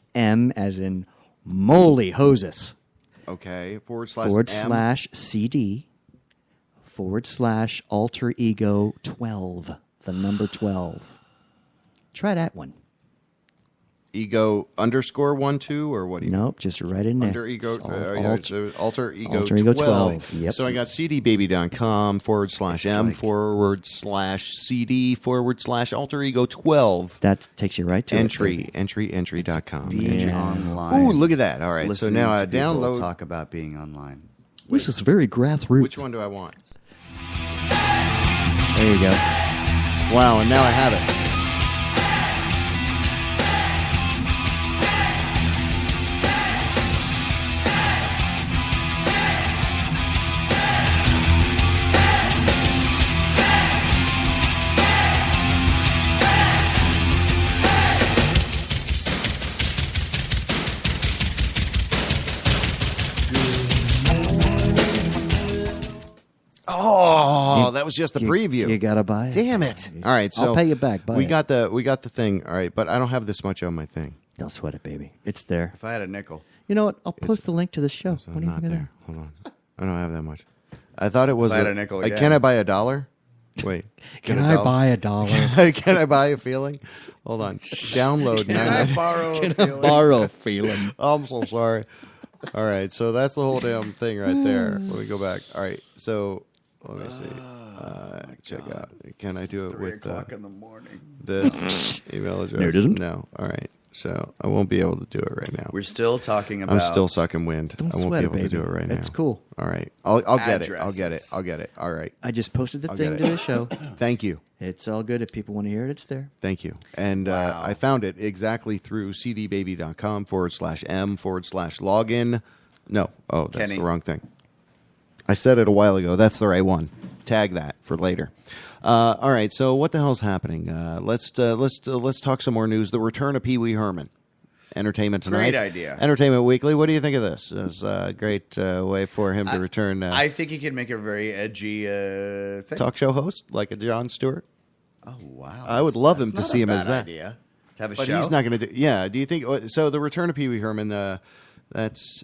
/ M as in moly hoses Okay. / / CD / alter ego 12, the number 12. Try that one. ego _12 or what do you Nope, just right in there. Under ego, It's all alter ego Alter Ego 12. 12, yep. So I got cdbaby.com / M /CD / alter ego 12. That takes you right to Entry.com. Being online. Ooh, look at that. All right. So Listening now to I people download. talk about being online. This is very grassroots. Which one do I want? There you go. Wow, and now I have it. Oh, that was just the preview. You gotta buy it. Damn it! All right, so I'll pay you back. Buy we it. got the thing. All right, but I don't have this much on my thing. Don't sweat it, baby. It's there. If I had a nickel. You know what? I'll post the link to the show. So What do you not think of there. Hold on. I don't have that much. I thought it was. If I had a nickel again. Can I buy $1? Wait. Can I buy $1? Can I buy a feeling? Hold on. Download. Can I borrow a feeling? Borrow a feeling. I'm so sorry. All right, so that's the whole damn thing right there. Let me go back. All right, so let me see. Check out. Can I do it 3 with o'clock in the morning. this email address? No, it isn't. No. All right. So I won't be able to do it right now. We're still talking about. I'm still sucking wind. Don't I won't sweat be it, able to baby. do it right now. It's cool. All right. I'll get it. I'll get it. Addresses. I'll get it. All right. I just posted the I'll thing get to it. the show. Thank you. It's all good. If people want to hear it, it's there. Thank you. And I found it exactly through cdbaby.com/m/login. No. Oh, that's Kenny. the wrong thing. I said it a while ago. That's the right one. Tag that for later. All right. So what the hell's happening? Let's talk some more news. The return of Pee Wee Herman. Entertainment Tonight. Great idea. Entertainment Weekly. What do you think of this? It's a great way for him to return. I think he can make a very edgy thing. Talk show host like a Jon Stewart. Oh wow! I would love him That's to not see a him as bad that. idea. To have a But show. he's not going to do. Yeah. Do you think so? The return of Pee Wee Herman. That's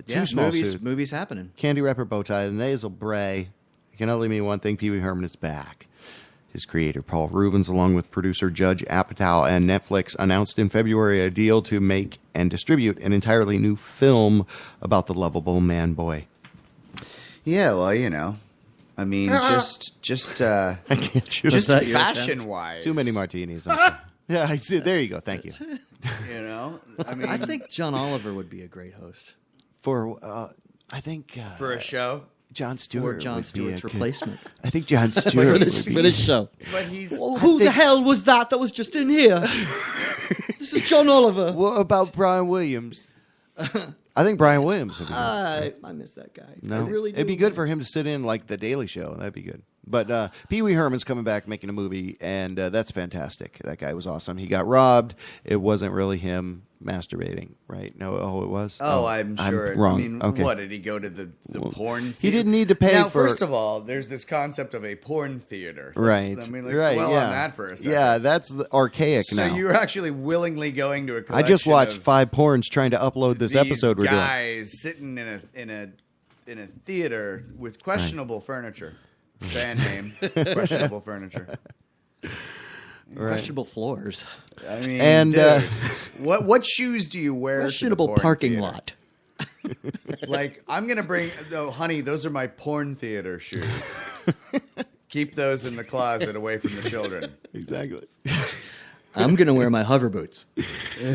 two small suit. Movies happening. Candy wrapper bow tie, the nasal bray. You can only mean one thing: Pee Wee Herman is back. His creator, Paul Rubens, along with producer Judge Apatow and Netflix, announced in February a deal to make and distribute an entirely new film about the lovable man boy. Yeah, well, you know, I mean, just I can't choose. just that your fashion wise. Too many martinis. I'm sorry. Yeah, I see. There you go. Thank you. You know, I mean, I think John Oliver would be a great host. For I think for a show. Jon Or Stewart. Jon would be Stewart's a good- replacement. I think Jon Stewart would be. For this show. But he's Who the hell was that was just in here? This is John Oliver. What about Brian Williams? I think Brian Williams would be good. I miss that guy. No, I really do. it'd be good for him to sit in like the Daily Show. That'd be good. But Pee Wee Herman's coming back making a movie, and that's fantastic. That guy was awesome. He got robbed. It wasn't really him masturbating, right? No, it was. Oh, I'm sure. wrong. I mean, Okay. what did he go to the porn? He theater? didn't need to pay now, for. First of all, there's this concept of a porn theater. Right. I mean, let's right. dwell yeah. on that for a second. Yeah, that's archaic So now. you're actually willingly going to a collection I just watched of 5 porns trying to upload this these episode we're doing. guys sitting in a theater with questionable furniture. Band name, questionable furniture. Questionable floors. I mean, And, dude, what shoes do you wear? Questionable to the porn parking theater? lot. Like, I'm gonna bring. Oh, honey, those are my porn theater shoes. Keep those in the closet, away from the children. Exactly. I'm going to wear my hover boots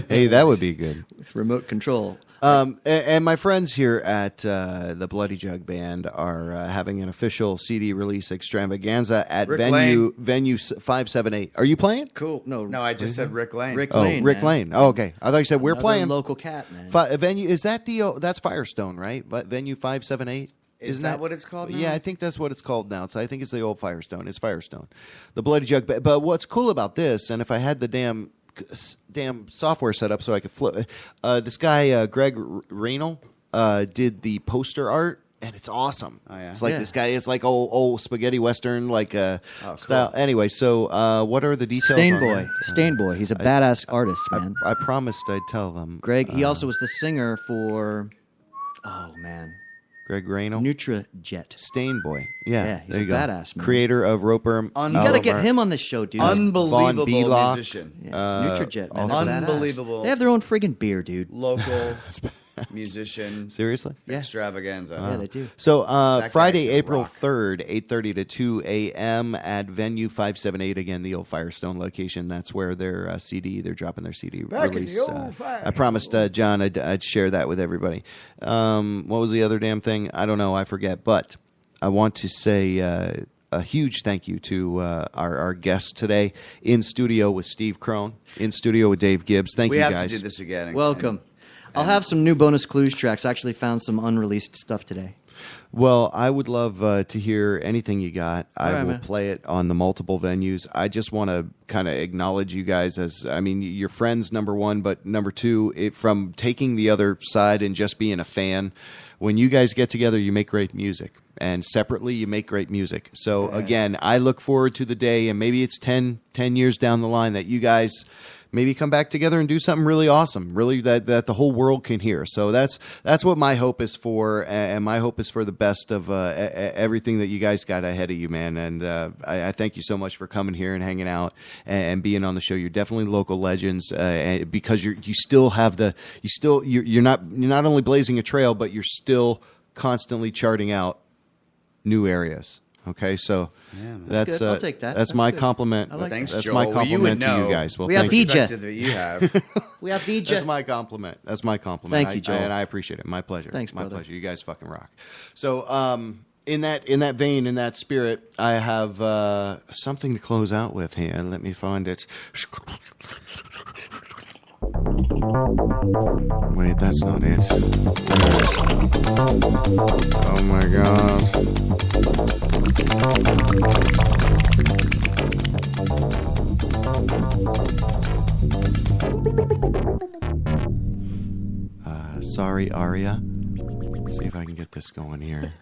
Hey, that would be good. with remote control. And my friends here at the Bloody Jug Band are having an official CD release extravaganza at Rick venue 578. Are you playing? Cool. No, No, I just said Rick Lane. Rick Oh, Lane. Rick man. Lane. Oh, okay. I thought you said we're Another playing. local cat, man. Venue is that that's Firestone, right? But venue 578. Is Isn't that what it's called now? Yeah, I think that's what it's called now. So I think it's the old Firestone. It's Firestone, the Bloody Jug. But what's cool about this, and if I had the damn software set up so I could flip, this guy Greg Raynal did the poster art. And it's awesome. Oh, yeah? It's like Yeah. this guy is like old spaghetti western like cool. style. Anyway, so what are the details? Stain on Boy. that? Stain Boy. He's a badass artist, man. I promised I'd tell them. Greg, he also was the singer for, oh, man, Greg Raynal. NutriJet. Stain Boy. Yeah, Yeah, he's there a you go. badass, man. Creator of Roper. You You got to get him on this show, dude. Unbelievable Belock. musician. Yeah, NutriJet, man. also- That's badass. Unbelievable. They have their own friggin' beer, dude. Local musician. Seriously? Yeah. Extravaganza. Yeah, they do. So guy Friday, can April rock. 3rd, 8:30 to 2 a.m. at Venue 578. Again, the old Firestone location. That's where their they're dropping their CD Back in release. the old I promised John I'd share that with everybody. What was the other damn thing? I don't know. I forget. But I want to say a huge thank you to our guest today in studio with Steve Krone, in studio with Dave Gibbs. Thank We you have guys. to do this again. Welcome. I'll have some new bonus CLUJ tracks. I actually found some unreleased stuff today. Well, I would love to hear anything you got. I right, will man. play it on the multiple venues. I just want to kind of acknowledge you guys as, I mean, you're friends, number one, but number two, from taking the other side and just being a fan. When you guys get together, you make great music. and separately you make great music. So again, I look forward to the day, and maybe it's 10 years down the line, that you guys maybe come back together and do something really awesome, really that the whole world can hear. So that's what my hope is for, and my hope is for the best of everything that you guys got ahead of you, man. And I thank you so much for coming here and hanging out and being on the show. You're definitely local legends, because you're not only blazing a trail, but you're still constantly charting out new areas. Okay, so that's I'll take that. That's my compliment. Thanks, that's Joel. my Well, compliment you to would you know. guys. Well, We have thank you. VJ. That you have. We have VJ. That's my compliment. That's my compliment. Thank you, Joel. And I appreciate it. My pleasure. Thanks, my brother. pleasure. You guys fucking rock. So, in that vein, in that spirit, I have something to close out with here. Let me find it. Wait, that's not it. There it is. Oh my god. Sorry, Aria. Let's see if I can get this going here.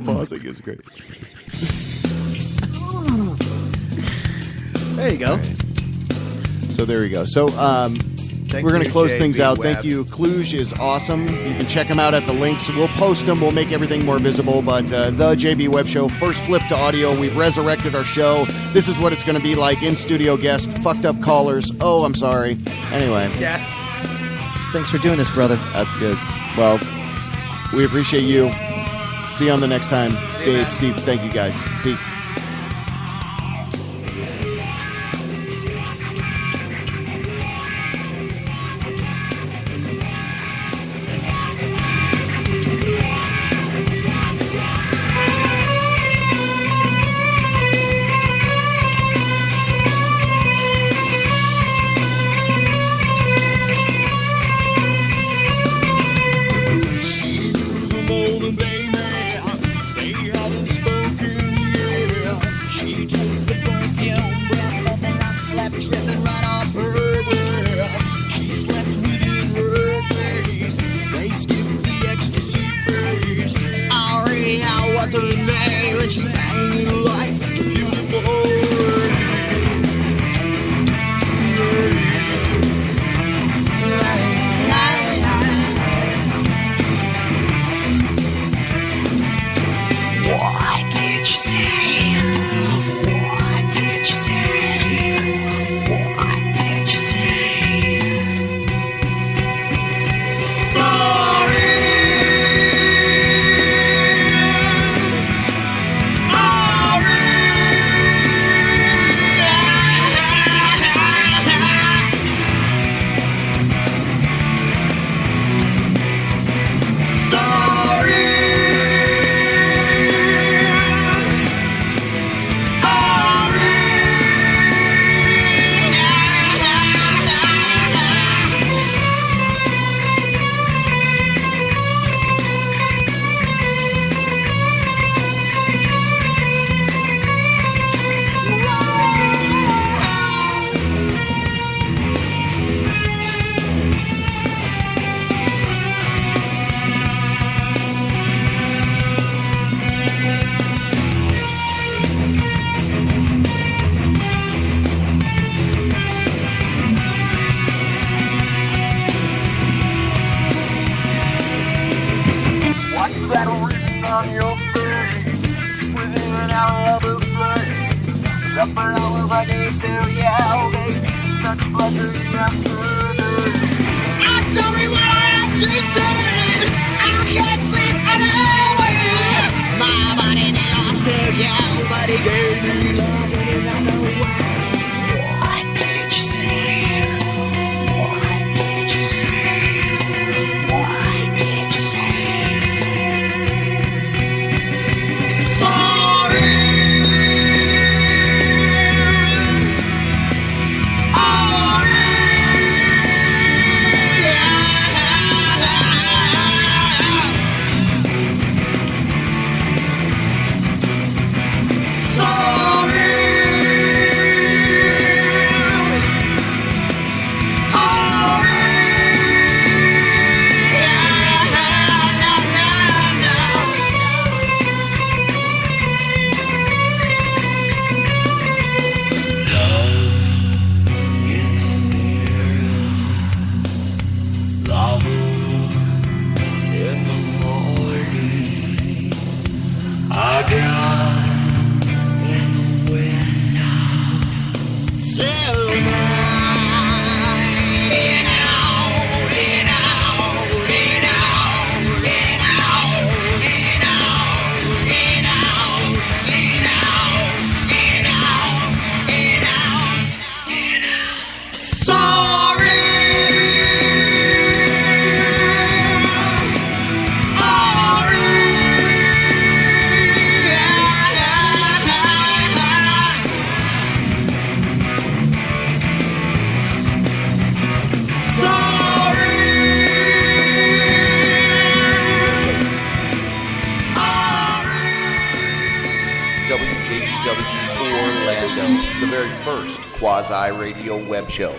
Pausing is great. There you go. Right. So there we go. So we're going to close things out. Thank you. CLUJ is awesome. You can check them out at the links. We'll post them. We'll make everything more visible. But the JB Web Show, first flip to audio. We've resurrected our show. This is what it's going to be like. In-studio guest, fucked up callers. Oh, I'm sorry. Anyway. Yes. Thanks for doing this, brother. That's good. Well, we appreciate you. See you on the next time. Dave, man. Steve, thank you guys. Peace. WJBW Orlando, the very first quasi-radio web show.